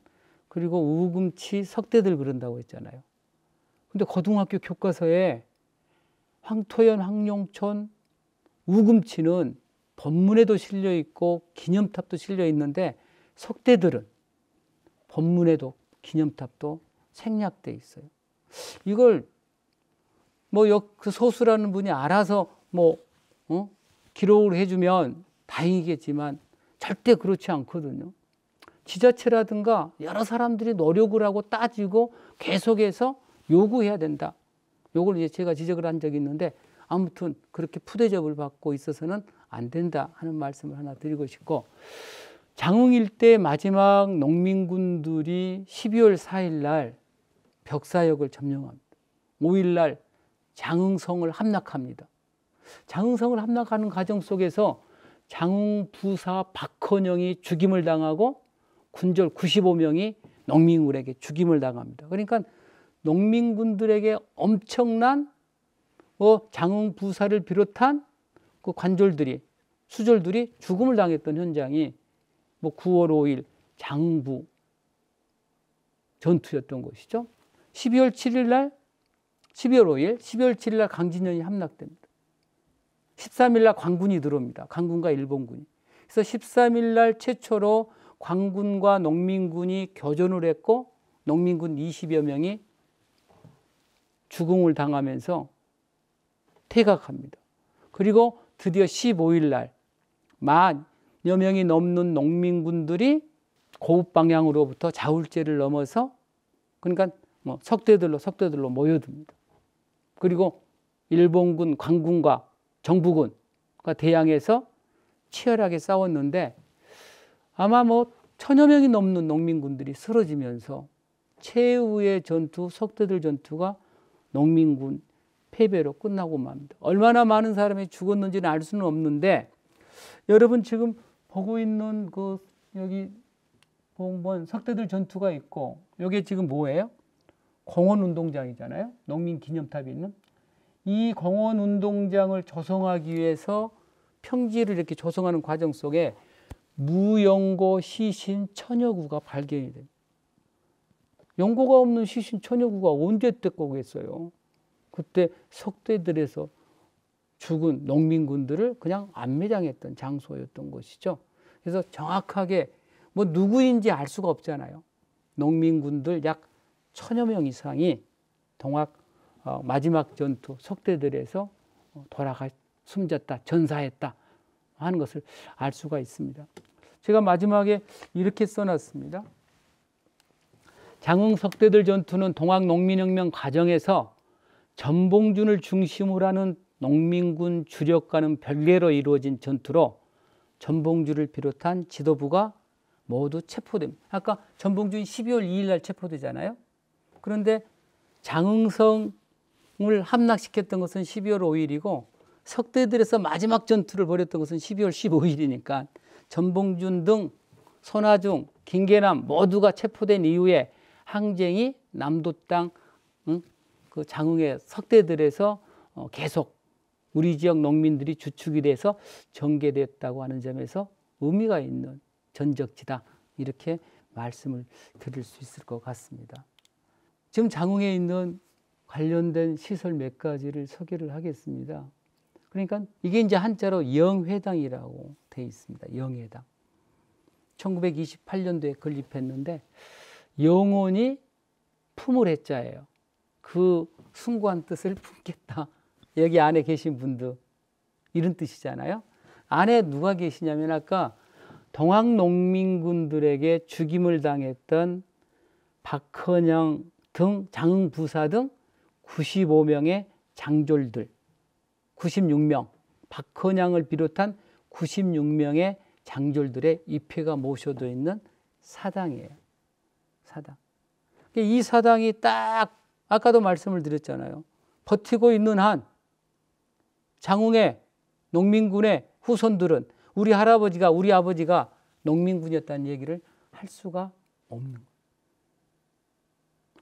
그리고 우금치, 석대들 그런다고 했잖아요. 근데 고등학교 교과서에 황토연, 황룡천, 우금치는 본문에도 실려 있고 기념탑도 실려 있는데, 석대들은 본문에도 기념탑도 생략돼 있어요. 이걸 뭐 그 소수라는 분이 알아서 뭐 기록을 해주면 다행이겠지만 절대 그렇지 않거든요. 지자체라든가 여러 사람들이 노력을 하고 따지고 계속해서 요구해야 된다. 요걸 이제 제가 지적을 한 적이 있는데, 아무튼 그렇게 푸대접을 받고 있어서는 안 된다 하는 말씀을 하나 드리고 싶고, 장흥 일대 마지막 농민군들이 12월 4일 날 벽사역을 점령합니다. 5일 날 장흥성을 함락합니다. 장흥성을 함락하는 과정 속에서 장흥 부사 박헌영이 죽임을 당하고 군졸 95명이 농민군에게 죽임을 당합니다. 그러니까 농민군들에게 엄청난 장흥 부사를 비롯한 그 관졸들이, 수졸들이 죽음을 당했던 현장이 뭐 9월 5일 장부 전투였던 것이죠. 12월 7일 날, 12월 5일, 12월 7일 날 강진현이 함락됩니다. 13일 날 광군이 들어옵니다. 광군과 일본군이. 그래서 13일 날 최초로 광군과 농민군이 교전을 했고, 농민군 20여 명이 죽음을 당하면서 퇴각합니다. 그리고 드디어 15일 날 만여 명이 넘는 농민군들이 고읍 방향으로부터 자울제를 넘어서, 그러니까 뭐 석대들로 모여듭니다. 그리고 일본군, 광군과 정부군과 대항해서 치열하게 싸웠는데, 아마 뭐 1000여 명이 넘는 농민군들이 쓰러지면서 최후의 전투, 석대들 전투가 농민군 패배로 끝나고 맙니다. 얼마나 많은 사람이 죽었는지는 알 수는 없는데, 여러분 지금 보고 있는 그 여기 보면 석대들 전투가 있고, 이게 지금 뭐예요? 공원운동장이잖아요. 농민기념탑이 있는. 이 공원운동장을 조성하기 위해서 평지를 이렇게 조성하는 과정 속에 무연고 시신 천여 구가 발견이 됩니다. 연고가 없는 시신 천여 구가 언제 떼고겠어요? 그때 석대들에서 죽은 농민군들을 그냥 안매장했던 장소였던 것이죠. 그래서 정확하게 뭐 누구인지 알 수가 없잖아요. 농민군들 약 1000여 명 이상이 동학 마지막 전투 석대들에서 돌아가 숨졌다, 전사했다 하는 것을 알 수가 있습니다. 제가 마지막에 이렇게 써놨습니다. 장흥 석대들 전투는 동학 농민혁명 과정에서 전봉준을 중심으로 하는 농민군 주력과는 별개로 이루어진 전투로 전봉준을 비롯한 지도부가 모두 체포됩니다. 아까 전봉준이 12월 2일 날 체포되잖아요. 그런데 장흥성을 함락시켰던 것은 12월 5일이고 석대들에서 마지막 전투를 벌였던 것은 12월 15일이니까 전봉준 등 손아중, 김계남 모두가 체포된 이후에 항쟁이 남도 땅 그 장흥의 석대들에서 계속 우리 지역 농민들이 주축이 돼서 전개됐다고 하는 점에서 의미가 있는 전적지다, 이렇게 말씀을 드릴 수 있을 것 같습니다. 지금 장흥에 있는 관련된 시설 몇 가지를 소개를 하겠습니다. 그러니까 이게 이제 한자로 영회당이라고 되어 있습니다. 영회당. 1928년도에 건립했는데 영혼이 품을 해자예요. 그 숭고한 뜻을 품겠다. 여기 안에 계신 분들 이런 뜻이잖아요. 안에 누가 계시냐면 아까 동학농민군들에게 죽임을 당했던 박헌영 등 장흥부사 등 95명의 장졸들 96명 박헌영을 비롯한 96명의 장졸들의 입회가 모셔져 있는 사당이에요. 사당. 이 사당이 딱 아까도 말씀을 드렸잖아요. 버티고 있는 한 장흥의 농민군의 후손들은 우리 할아버지가 우리 아버지가 농민군이었다는 얘기를 할 수가 없는 거예요.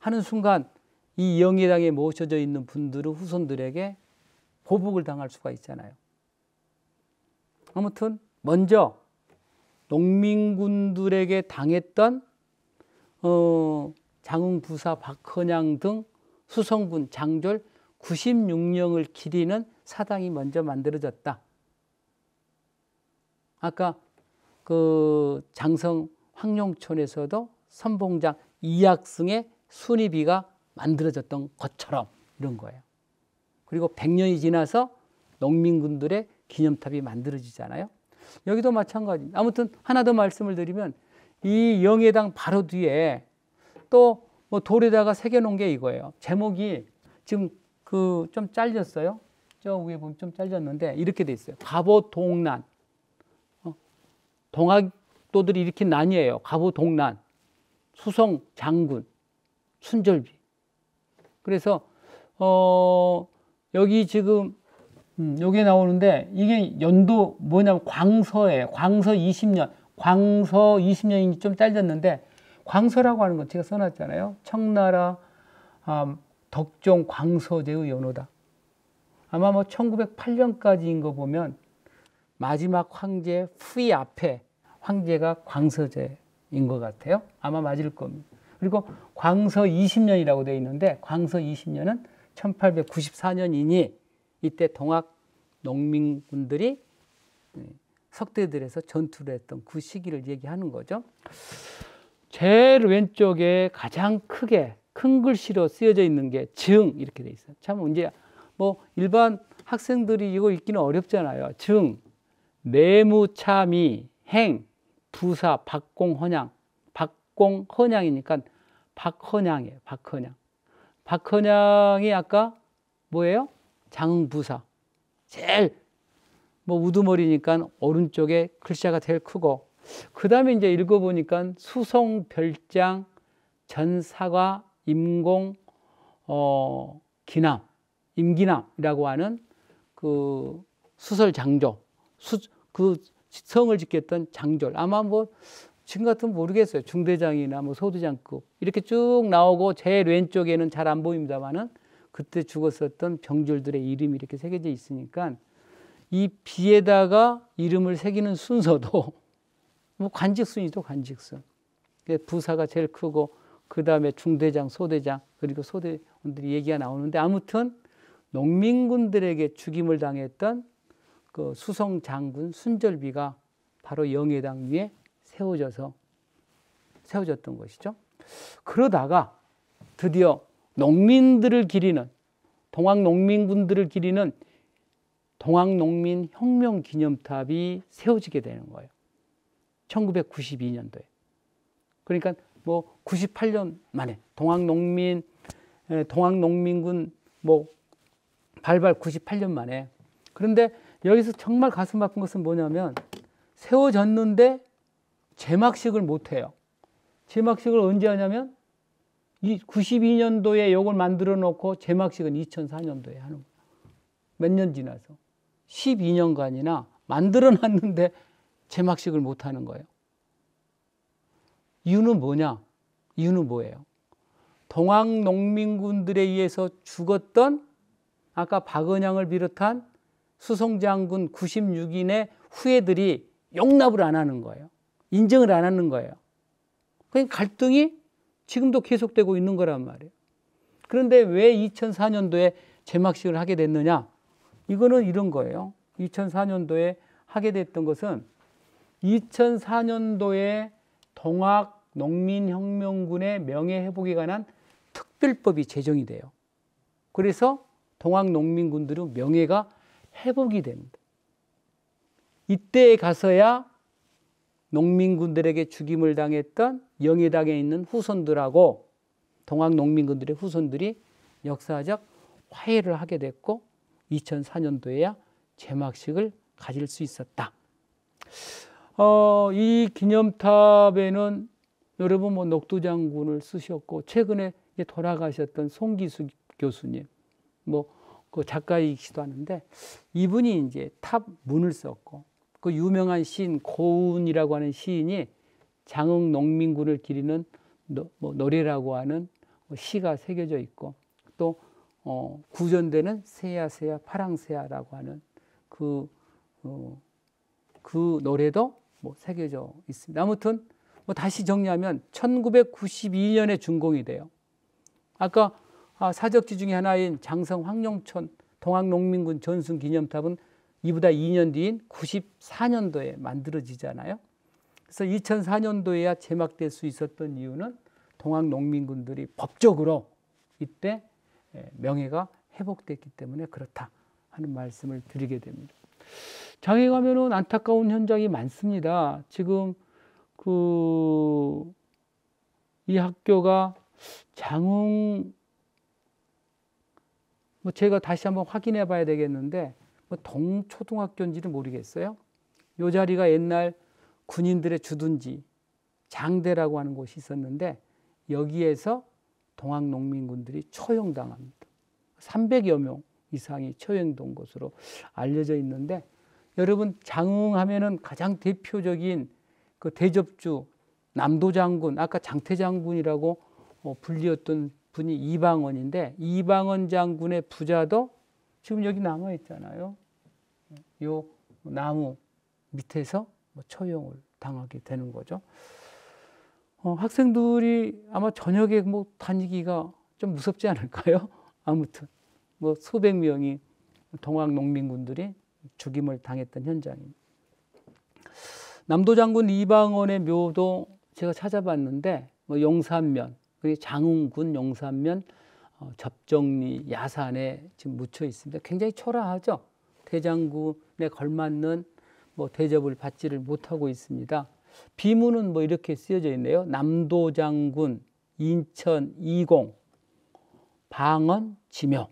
하는 순간 이 영예당에 모셔져 있는 분들의 후손들에게 보복을 당할 수가 있잖아요. 아무튼 먼저 농민군들에게 당했던 장흥부사 박헌양 등 수성군 장졸 96명을 기리는 사당이 먼저 만들어졌다. 아까 그 장성 황룡촌에서도 선봉장 이학승의 순위비가 만들어졌던 것처럼 이런 거예요. 그리고 100년이 지나서 농민군들의 기념탑이 만들어지잖아요. 여기도 마찬가지. 아무튼 하나 더 말씀을 드리면 이 영예당 바로 뒤에 또 뭐 돌에다가 새겨놓은 게 이거예요. 제목이 지금 그 좀 잘렸어요. 저 위에 보면 좀 잘렸는데 이렇게 돼 있어요. 갑오동란. 동학도들이 이렇게 난이에요. 갑오동란, 수성 장군, 순절비. 그래서 여기 지금 여기에 나오는데 이게 연도 뭐냐면 광서예요. 광서 20년. 광서 20년이 좀 잘렸는데 광서라고 하는 건 제가 써놨잖아요. 청나라 덕종 광서제의 연호다. 아마 뭐 1908년까지인 거 보면 마지막 황제 후이 앞에 황제가 광서제인 것 같아요. 아마 맞을 겁니다. 그리고 광서 20년이라고 되어 있는데 광서 20년은 1894년이니 이때 동학 농민군들이 석대들에서 전투를 했던 그 시기를 얘기하는 거죠. 제일 왼쪽에 가장 크게 큰 글씨로 쓰여져 있는 게 증 이렇게 돼 있어요. 참 이제 뭐 일반 학생들이 이거 읽기는 어렵잖아요. 증, 내무차미, 행, 부사, 박공헌양. 박공헌양이니까 박헌양이에요. 박헌양. 박헌양이 아까 뭐예요? 장흥부사. 제일 뭐 우두머리니까 오른쪽에 글자가 제일 크고 그 다음에 이제 읽어보니까 수송, 별장, 전사과, 임공, 기남, 임기남이라고 하는 그 수설 장조, 그 성을 짓겠던 장졸. 아마 뭐 지금 같으면 모르겠어요. 중대장이나 뭐 소대장급 이렇게 쭉 나오고 제일 왼쪽에는 잘 안 보입니다만은 그때 죽었었던 병졸들의 이름이 이렇게 새겨져 있으니까 이 비에다가 이름을 새기는 순서도 뭐 관직순이죠, 관직순. 부사가 제일 크고 그 다음에 중대장, 소대장 그리고 소대원들이 얘기가 나오는데 아무튼 농민군들에게 죽임을 당했던 그 수성 장군 순절비가 바로 영예당 위에 세워졌던 것이죠. 그러다가 드디어 농민들을 기리는 동학 농민군들을 기리는 동학농민혁명기념탑이 세워지게 되는 거예요. 1992년도에. 그러니까 뭐 98년 만에 동학농민군 뭐 발발 98년 만에. 그런데 여기서 정말 가슴 아픈 것은 뭐냐면 세워졌는데 제막식을 못 해요. 제막식을 언제 하냐면 이 92년도에 이걸 만들어 놓고 제막식은 2004년도에 하는 거예요. 몇 년 지나서 12년간이나 만들어 놨는데 제막식을 못 하는 거예요. 이유는 뭐냐? 이유는 뭐예요? 동학 농민군들에 의해서 죽었던 아까 박헌양을 비롯한 수송장군 96인의 후예들이 용납을 안 하는 거예요. 인정을 안 하는 거예요. 그러니까 갈등이 지금도 계속되고 있는 거란 말이에요. 그런데 왜 2004년도에 제막식을 하게 됐느냐? 이거는 이런 거예요. 2004년도에 하게 됐던 것은 2004년도에 동학농민혁명군의 명예회복에 관한 특별법이 제정이 돼요. 그래서 동학농민군들은 명예가 회복이 됩니다. 이때에 가서야 농민군들에게 죽임을 당했던 영해당에 있는 후손들하고 동학농민군들의 후손들이 역사적 화해를 하게 됐고 2004년도에야 제막식을 가질 수 있었다. 이 기념탑에는 여러분 뭐 녹두장군을 쓰셨고 최근에 돌아가셨던 송기수 교수님 그 작가이기도 하는데 이분이 이제 탑 문을 썼고 그 유명한 시인 고운이라고 하는 시인이 장흥 농민군을 기리는 노래라고 하는 시가 새겨져 있고 또 구전되는 새야 새야 파랑새야라고 하는 그 노래도 새겨져 있습니다. 아무튼 다시 정리하면 1992년에 준공이 돼요. 아까 사적지 중에 하나인 장성 황룡촌 동학농민군 전승 기념탑은 이보다 2년 뒤인 94년도에 만들어지잖아요. 그래서 2004년도에야 제막될 수 있었던 이유는 동학농민군들이 법적으로 이때 명예가 회복됐기 때문에 그렇다 하는 말씀을 드리게 됩니다. 장에 가면은 안타까운 현장이 많습니다. 지금 이 학교가 장흥 제가 다시 한번 확인해 봐야 되겠는데 동초등학교인지는 모르겠어요. 이 자리가 옛날 군인들의 주둔지 장대라고 하는 곳이 있었는데 여기에서 동학농민군들이 처형당합니다. 300여 명 이상이 처형된 것으로 알려져 있는데 여러분 장흥하면은 가장 대표적인 그 대접주 남도장군 아까 장태장군이라고 불리었던 분이 이방원인데 이방원 장군의 부자도 지금 여기 남아 있잖아요. 요 나무 밑에서 처형을 당하게 되는 거죠. 학생들이 아마 저녁에 다니기가 좀 무섭지 않을까요? 아무튼 수백 명이 동학농민군들이 죽임을 당했던 현장입니다. 남도장군 이방원의 묘도 제가 찾아봤는데 용산면 장흥군 용산면 접정리 야산에 지금 묻혀 있습니다. 굉장히 초라하죠. 대장군에 걸맞는 대접을 받지를 못하고 있습니다. 비문은 이렇게 쓰여져 있네요. 남도장군 인천 이공 방언 지묘.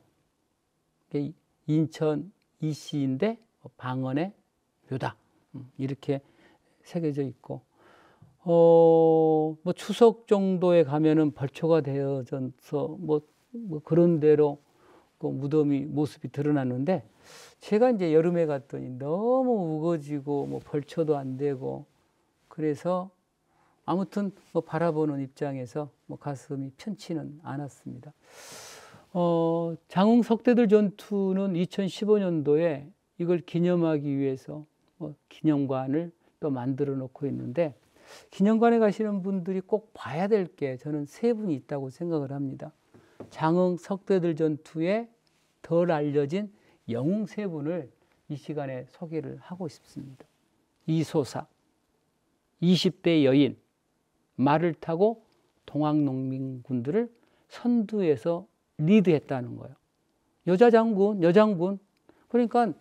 인천 이시인데 방언의 묘다. 이렇게 새겨져 있고 추석 정도에 가면은 벌초가 되어져서 그런 대로 그 무덤이 모습이 드러났는데 제가 이제 여름에 갔더니 너무 우거지고 벌초도 안 되고 그래서 아무튼 바라보는 입장에서 가슴이 편치는 않았습니다. 장흥 석대들 전투는 2015년도에 이걸 기념하기 위해서 기념관을 또 만들어 놓고 있는데 기념관에 가시는 분들이 꼭 봐야 될 게 저는 세 분이 있다고 생각을 합니다. 장흥 석대들 전투에 덜 알려진 영웅 세 분을 이 시간에 소개를 하고 싶습니다. 이소사, 20대 여인, 말을 타고 동학농민군들을 선두에서 리드했다는 거예요. 여장군. 그러니까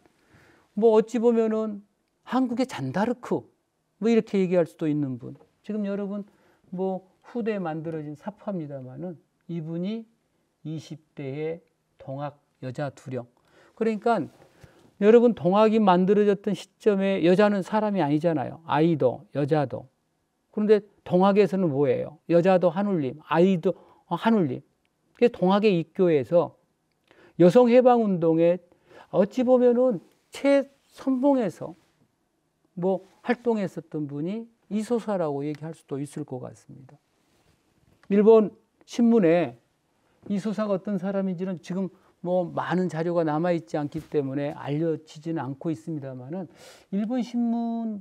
어찌 보면은 한국의 잔다르크 이렇게 얘기할 수도 있는 분. 지금 여러분 후대에 만들어진 사파입니다만은 이분이 20대의 동학 여자 두령. 그러니까 여러분 동학이 만들어졌던 시점에 여자는 사람이 아니잖아요. 아이도 여자도. 그런데 동학에서는 뭐예요? 여자도 한울림, 아이도 한울림. 그래서 동학의 입교에서 여성해방운동에 어찌 보면은 최선봉에서 활동했었던 분이 이소사라고 얘기할 수도 있을 것 같습니다. 일본 신문에 이소사가 어떤 사람인지는 지금 많은 자료가 남아있지 않기 때문에 알려지지는 않고 있습니다만은 일본 신문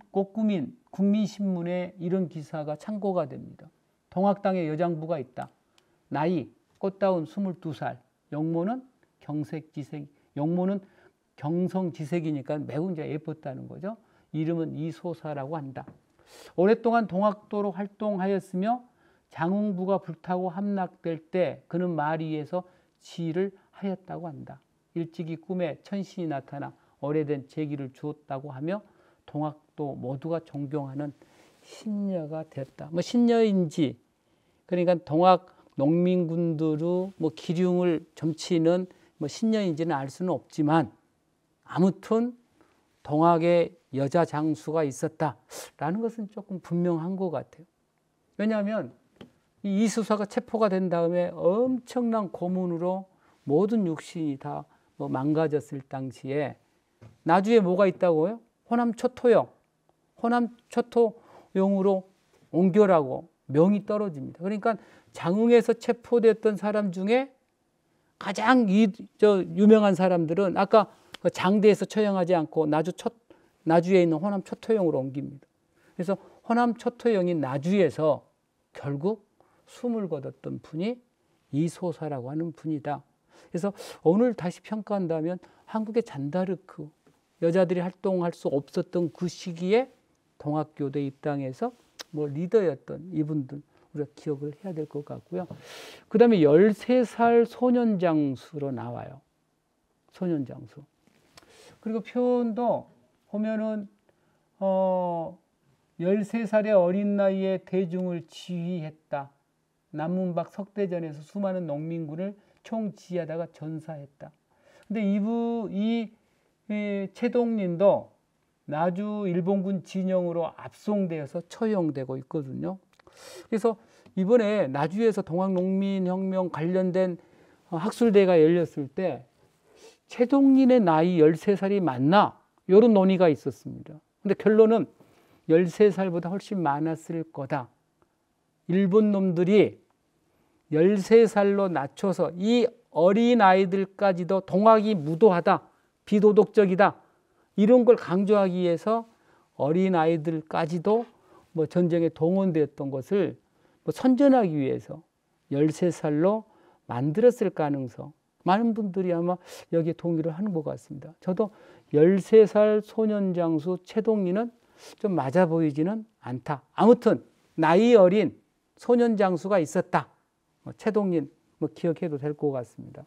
국민신문에 이런 기사가 참고가 됩니다. 동학 땅에 여장부가 있다. 나이 꽃다운 22살. 영모는 경색지색, 영모는 경성지색이니까 매우 이제 예뻤다는 거죠. 이름은 이소사라고 한다. 오랫동안 동학도로 활동하였으며 장흥부가 불타고 함락될 때 그는 말 위에서 지휘를 하였다고 한다. 일찍이 꿈에 천신이 나타나 오래된 제기를 주었다고 하며 동학도 모두가 존경하는 신녀가 되었다. 뭐 신녀인지, 그러니까 동학 농민군들의 뭐 기륭을 점치는 뭐 신녀인지는 알 수는 없지만 아무튼 동학에 여자 장수가 있었다라는 것은 조금 분명한 것 같아요. 왜냐하면 이 이수사가 체포가 된 다음에 엄청난 고문으로 모든 육신이 다 뭐 망가졌을 당시에 나주에 뭐가 있다고요? 호남 초토영, 호남 초토영으로 옮겨라고 명이 떨어집니다. 그러니까 장흥에서 체포됐던 사람 중에 가장 유명한 사람들은 아까 장대에서 처형하지 않고 나주에 있는 호남 초토영으로 옮깁니다. 그래서 호남 초토영인 나주에서 결국 숨을 거뒀던 분이 이소사라고 하는 분이다. 그래서 오늘 다시 평가한다면 한국의 잔다르크, 여자들이 활동할 수 없었던 그 시기에 동학교대 입당해서 뭐 리더였던 이분들 우리가 기억을 해야 될 것 같고요. 그 다음에 13살 소년장수로 나와요. 소년장수. 그리고 표현도 보면은 13살의 어린 나이에 대중을 지휘했다. 남문박 석대전에서 수많은 농민군을 총지휘하다가 전사했다. 근데 이 최동린도 나주 일본군 진영으로 압송되어서 처형되고 있거든요. 그래서 이번에 나주에서 동학농민혁명 관련된 학술대회가 열렸을 때 최동린의 나이 13살이 맞나? 이런 논의가 있었습니다. 근데 결론은 13살보다 훨씬 많았을 거다. 일본 놈들이 13살로 낮춰서 이 어린 아이들까지도 동학이 무도하다, 비도덕적이다 이런 걸 강조하기 위해서 어린 아이들까지도 뭐 전쟁에 동원되었던 것을 뭐 선전하기 위해서 13살로 만들었을 가능성, 많은 분들이 아마 여기에 동의를 하는 것 같습니다. 저도 13살 소년장수 최동린은 좀 맞아 보이지는 않다. 아무튼 나이 어린 소년장수가 있었다. 최동린 뭐 기억해도 될 것 같습니다.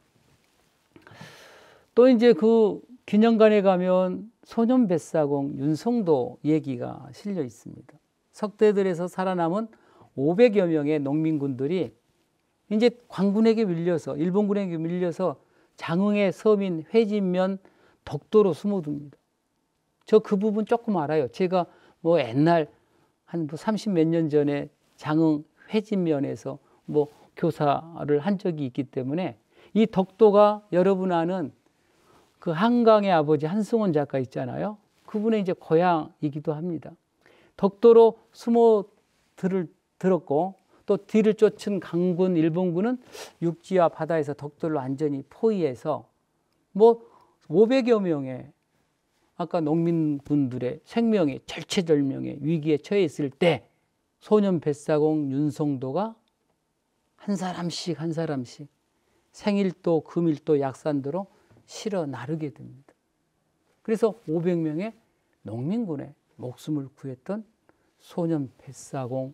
또 이제 그 기념관에 가면 소년뱃사공 윤성도 얘기가 실려 있습니다. 석대들에서 살아남은 500여 명의 농민군들이 이제 광군에게 밀려서 일본군에게 밀려서 장흥의 서민 회진면 덕도로 숨어듭니다. 저 그 부분 조금 알아요. 제가 뭐 옛날 한 30 몇 년 전에 장흥 회진면에서 뭐 교사를 한 적이 있기 때문에 이 덕도가 여러분 아는 그 한강의 아버지 한승원 작가 있잖아요. 그분의 이제 고향이기도 합니다. 덕도로 숨어 들었고 또 뒤를 쫓은 강군 일본군은 육지와 바다에서 덕도를 완전히 포위해서 뭐 500여 명의 아까 농민군들의 생명이 절체절명의 위기에 처해 있을 때 소년 뱃사공 윤성도가 한 사람씩 생일도 금일도 약산도로 실어 나르게 됩니다. 그래서 500명의 농민군의 목숨을 구했던 소년 뱃사공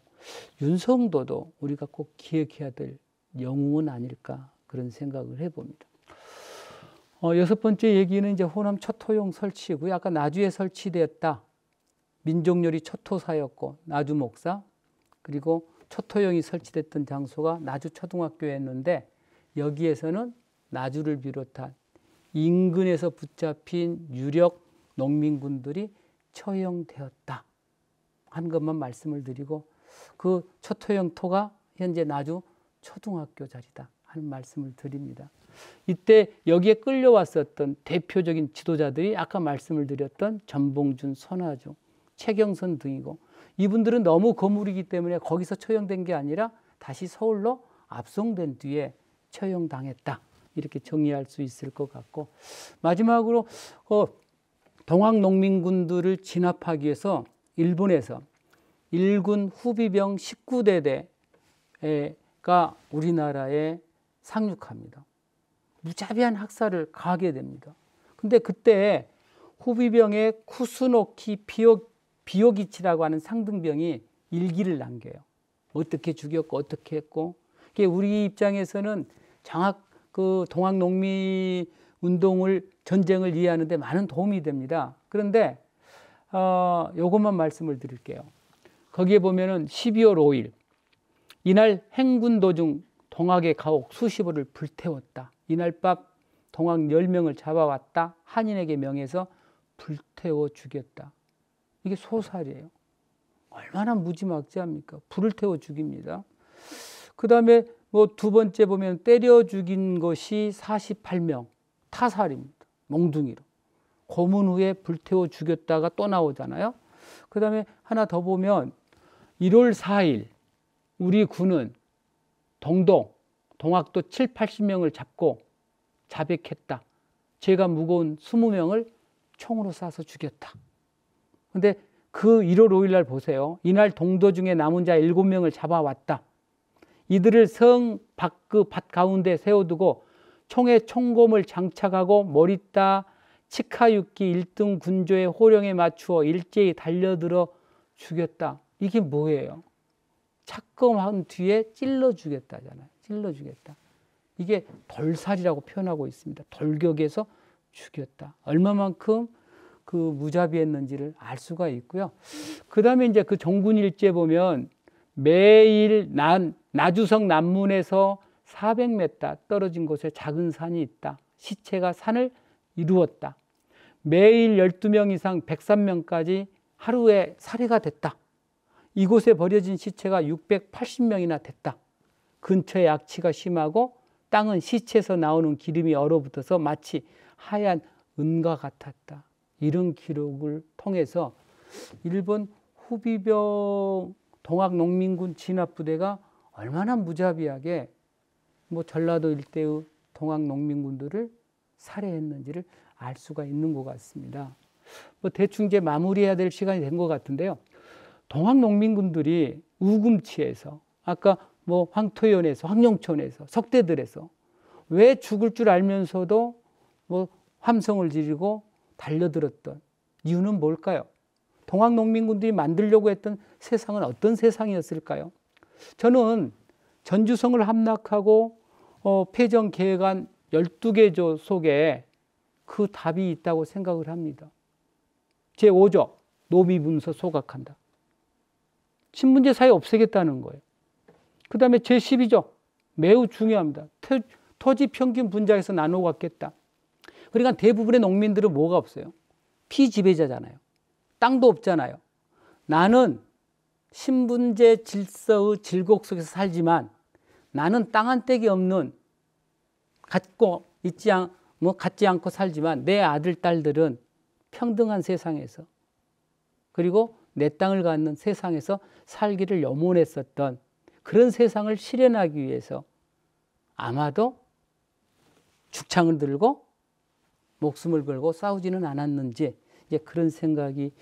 윤성도도 우리가 꼭 기억해야 될 영웅은 아닐까 그런 생각을 해봅니다. 여섯 번째 얘기는 이제 호남 초토용 설치고요. 아까 나주에 설치되었다. 민족요리 초토사였고 나주 목사 그리고 초토용이 설치됐던 장소가 나주 초등학교였는데 여기에서는 나주를 비롯한 인근에서 붙잡힌 유력 농민군들이 처형되었다 한 것만 말씀을 드리고 그 초토용 토가 현재 나주 초등학교 자리다 하는 말씀을 드립니다. 이때 여기에 끌려왔었던 대표적인 지도자들이 아까 말씀을 드렸던 전봉준, 손아주, 최경선 등이고 이분들은 너무 거물이기 때문에 거기서 처형된 게 아니라 다시 서울로 압송된 뒤에 처형당했다. 이렇게 정리할 수 있을 것 같고 마지막으로 동학 농민군들을 진압하기 위해서 일본에서 일군 후비병 19대대 우리나라에 상륙합니다. 무자비한 학살을 가하게 됩니다. 근데 그때 후비병의 쿠스노키 비오기치라고 하는 상등병이 일기를 남겨요. 어떻게 죽였고 어떻게 했고. 우리 입장에서는 정확 그 동학농민 운동을 전쟁을 이해하는데 많은 도움이 됩니다. 그런데 요것만 말씀을 드릴게요. 거기에 보면은 12월 5일 이날 행군 도중 동학의 가옥 수십호를 불태웠다. 이날 밤 동학 10명을 잡아왔다. 한인에게 명해서 불태워 죽였다. 이게 소살이에요. 얼마나 무지막지합니까? 불을 태워 죽입니다. 그 다음에 뭐 두 번째 보면 때려 죽인 것이 48명. 타살입니다. 몽둥이로. 고문 후에 불태워 죽였다가 또 나오잖아요. 그 다음에 하나 더 보면 1월 4일 우리 군은 동학도 7, 80명을 잡고 자백했다. 죄가 무거운 20명을 총으로 쏴서 죽였다. 근데 그 1월 5일 날 보세요. 이날 동도 중에 남은 자 7명을 잡아왔다. 이들을 성 밭 가운데 세워두고 총에 총검을 장착하고 머리 따 치카유키 1등 군조의 호령에 맞추어 일제히 달려들어 죽였다. 이게 뭐예요? 착검한 뒤에 찔러 죽였다잖아요. 찔러 죽였다. 이게 돌살이라고 표현하고 있습니다. 돌격에서 죽였다. 얼마만큼 그 무자비했는지를 알 수가 있고요. 그 다음에 이제 그 정군일제 보면 매일 나주성 남문에서 400m 떨어진 곳에 작은 산이 있다. 시체가 산을 이루었다. 매일 12명 이상 103명까지 하루에 살해가 됐다. 이곳에 버려진 시체가 680명이나 됐다. 근처에 악취가 심하고 땅은 시체에서 나오는 기름이 얼어붙어서 마치 하얀 은과 같았다. 이런 기록을 통해서 일본 후비병 동학농민군 진압부대가 얼마나 무자비하게 전라도 일대의 동학농민군들을 살해했는지를 알 수가 있는 것 같습니다. 대충 이제 마무리해야 될 시간이 된 것 같은데요. 동학농민군들이 우금치에서 아까 황토현에서 황룡천에서 석대들에서 왜 죽을 줄 알면서도 함성을 지르고 달려들었던 이유는 뭘까요? 동학농민군들이 만들려고 했던 세상은 어떤 세상이었을까요? 저는 전주성을 함락하고 폐정 계획안 12개조 속에 그 답이 있다고 생각을 합니다. 제5조 노비문서 소각한다. 신분제 사회 없애겠다는 거예요. 그 다음에 제12조 매우 중요합니다. 토지 평균 분자해서 나누어 갖겠다. 그러니까 대부분의 농민들은 뭐가 없어요? 피지배자잖아요. 땅도 없잖아요. 나는 신분제 질서의 질곡 속에서 살지만 나는 땅 한 떼기 없는 갖지 않고 살지만 내 아들, 딸들은 평등한 세상에서 그리고 내 땅을 갖는 세상에서 살기를 염원했었던 그런 세상을 실현하기 위해서 아마도 죽창을 들고 목숨을 걸고 싸우지는 않았는지 이제 그런 생각이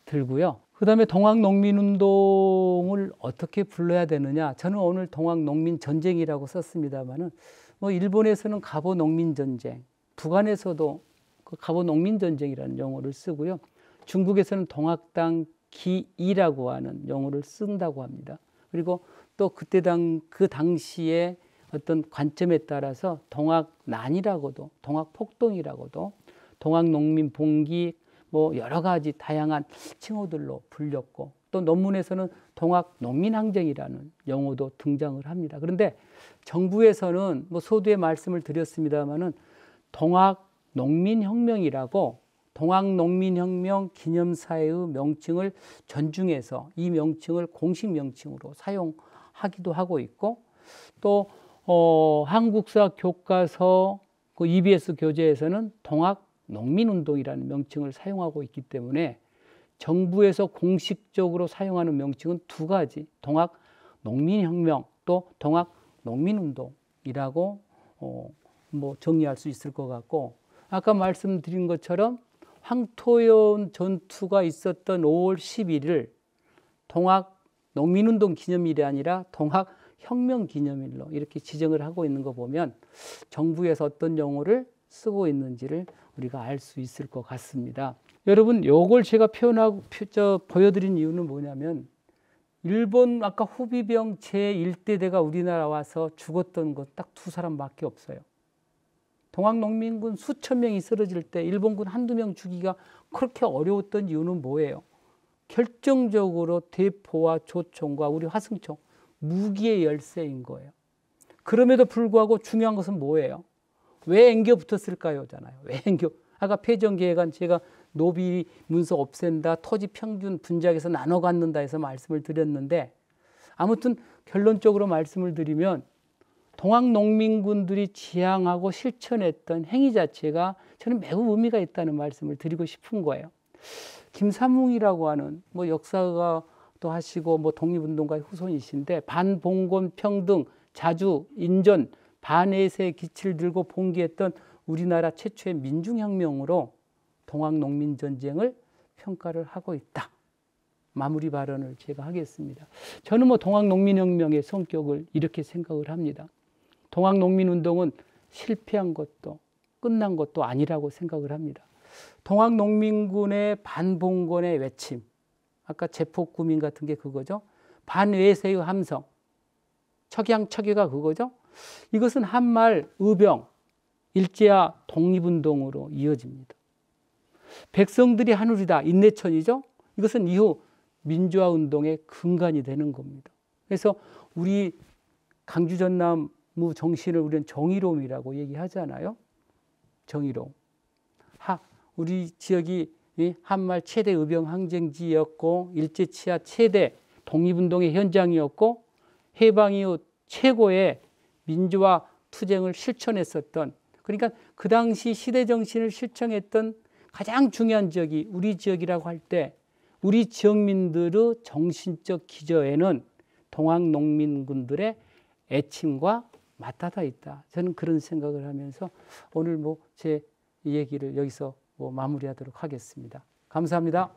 들고요. 그 다음에 동학농민운동을 어떻게 불러야 되느냐. 저는 오늘 동학농민전쟁이라고 썼습니다만은 일본에서는 갑오농민전쟁, 북한에서도 그 갑오농민전쟁이라는 용어를 쓰고요. 중국에서는 동학당기이라고 하는 용어를 쓴다고 합니다. 그리고 또 그 당시에 어떤 관점에 따라서 동학난이라고도, 동학폭동이라고도, 동학농민봉기 여러 가지 다양한 칭호들로 불렸고 또 논문에서는 동학농민항쟁이라는 용어도 등장을 합니다. 그런데 정부에서는 서두에 말씀을 드렸습니다마는 동학농민혁명이라고 동학농민혁명 기념사회의 명칭을 존중해서 이 명칭을 공식 명칭으로 사용하기도 하고 있고 또 한국사 교과서 그 EBS 교재에서는 동학농민운동이라는 명칭을 사용하고 있기 때문에 정부에서 공식적으로 사용하는 명칭은 두 가지, 동학농민혁명 또 동학농민운동이라고 정리할 수 있을 것 같고 아까 말씀드린 것처럼 황토현 전투가 있었던 5월 11일 동학농민운동 기념일이 아니라 혁명기념일로 이렇게 지정을 하고 있는 거 보면 정부에서 어떤 용어를 쓰고 있는지를 우리가 알 수 있을 것 같습니다. 여러분, 요걸 제가 보여드린 이유는 뭐냐면 일본 아까 후비병 제1대대가 우리나라 와서 죽었던 건 딱 2사람밖에 없어요. 동학농민군 수천 명이 쓰러질 때 일본군 한두 명 죽이기가 그렇게 어려웠던 이유는 뭐예요? 결정적으로 대포와 조총과 우리 화승총, 무기의 열세인 거예요. 그럼에도 불구하고 중요한 것은 뭐예요? 왜 앵겨 붙었을까요? 잖아요. 왜 앵겨? 아까 폐정계획안 제가 노비 문서 없앤다, 토지 평균 분작해서 나눠 갖는다 해서 말씀을 드렸는데, 아무튼 결론적으로 말씀을 드리면 동학농민군들이 지향하고 실천했던 행위 자체가 저는 매우 의미가 있다는 말씀을 드리고 싶은 거예요. 김삼웅이라고 하는 역사가도 하시고 독립운동가의 후손이신데, 반봉건 평등 자주 인전 반해세의 기치를 들고 봉기했던 우리나라 최초의 민중혁명으로 동학농민전쟁을 평가를 하고 있다. 마무리 발언을 제가 하겠습니다. 저는 동학농민혁명의 성격을 이렇게 생각을 합니다. 동학농민운동은 실패한 것도 끝난 것도 아니라고 생각을 합니다. 동학농민군의 반봉건의 외침, 아까 제폭구민 같은 게 그거죠. 반외세의 함성, 척양척여가 그거죠. 이것은 한말 의병, 일제와 독립운동으로 이어집니다. 백성들이 하늘이다, 인내천이죠. 이것은 이후 민주화운동의 근간이 되는 겁니다. 그래서 우리 강주전남무 정신을 우리는 정의로움이라고 얘기하잖아요. 정의로움. 우리 지역이 한말 최대 의병 항쟁지였고 일제 치하 최대 독립운동의 현장이었고 해방 이후 최고의 민주화 투쟁을 실천했었던, 그러니까 그 당시 시대 정신을 실천했던 가장 중요한 지역이 우리 지역이라고 할 때 우리 지역민들의 정신적 기저에는 동학농민군들의 애침과 맞닿아 있다. 저는 그런 생각을 하면서 오늘 제 얘기를 여기서 마무리하도록 하겠습니다. 감사합니다.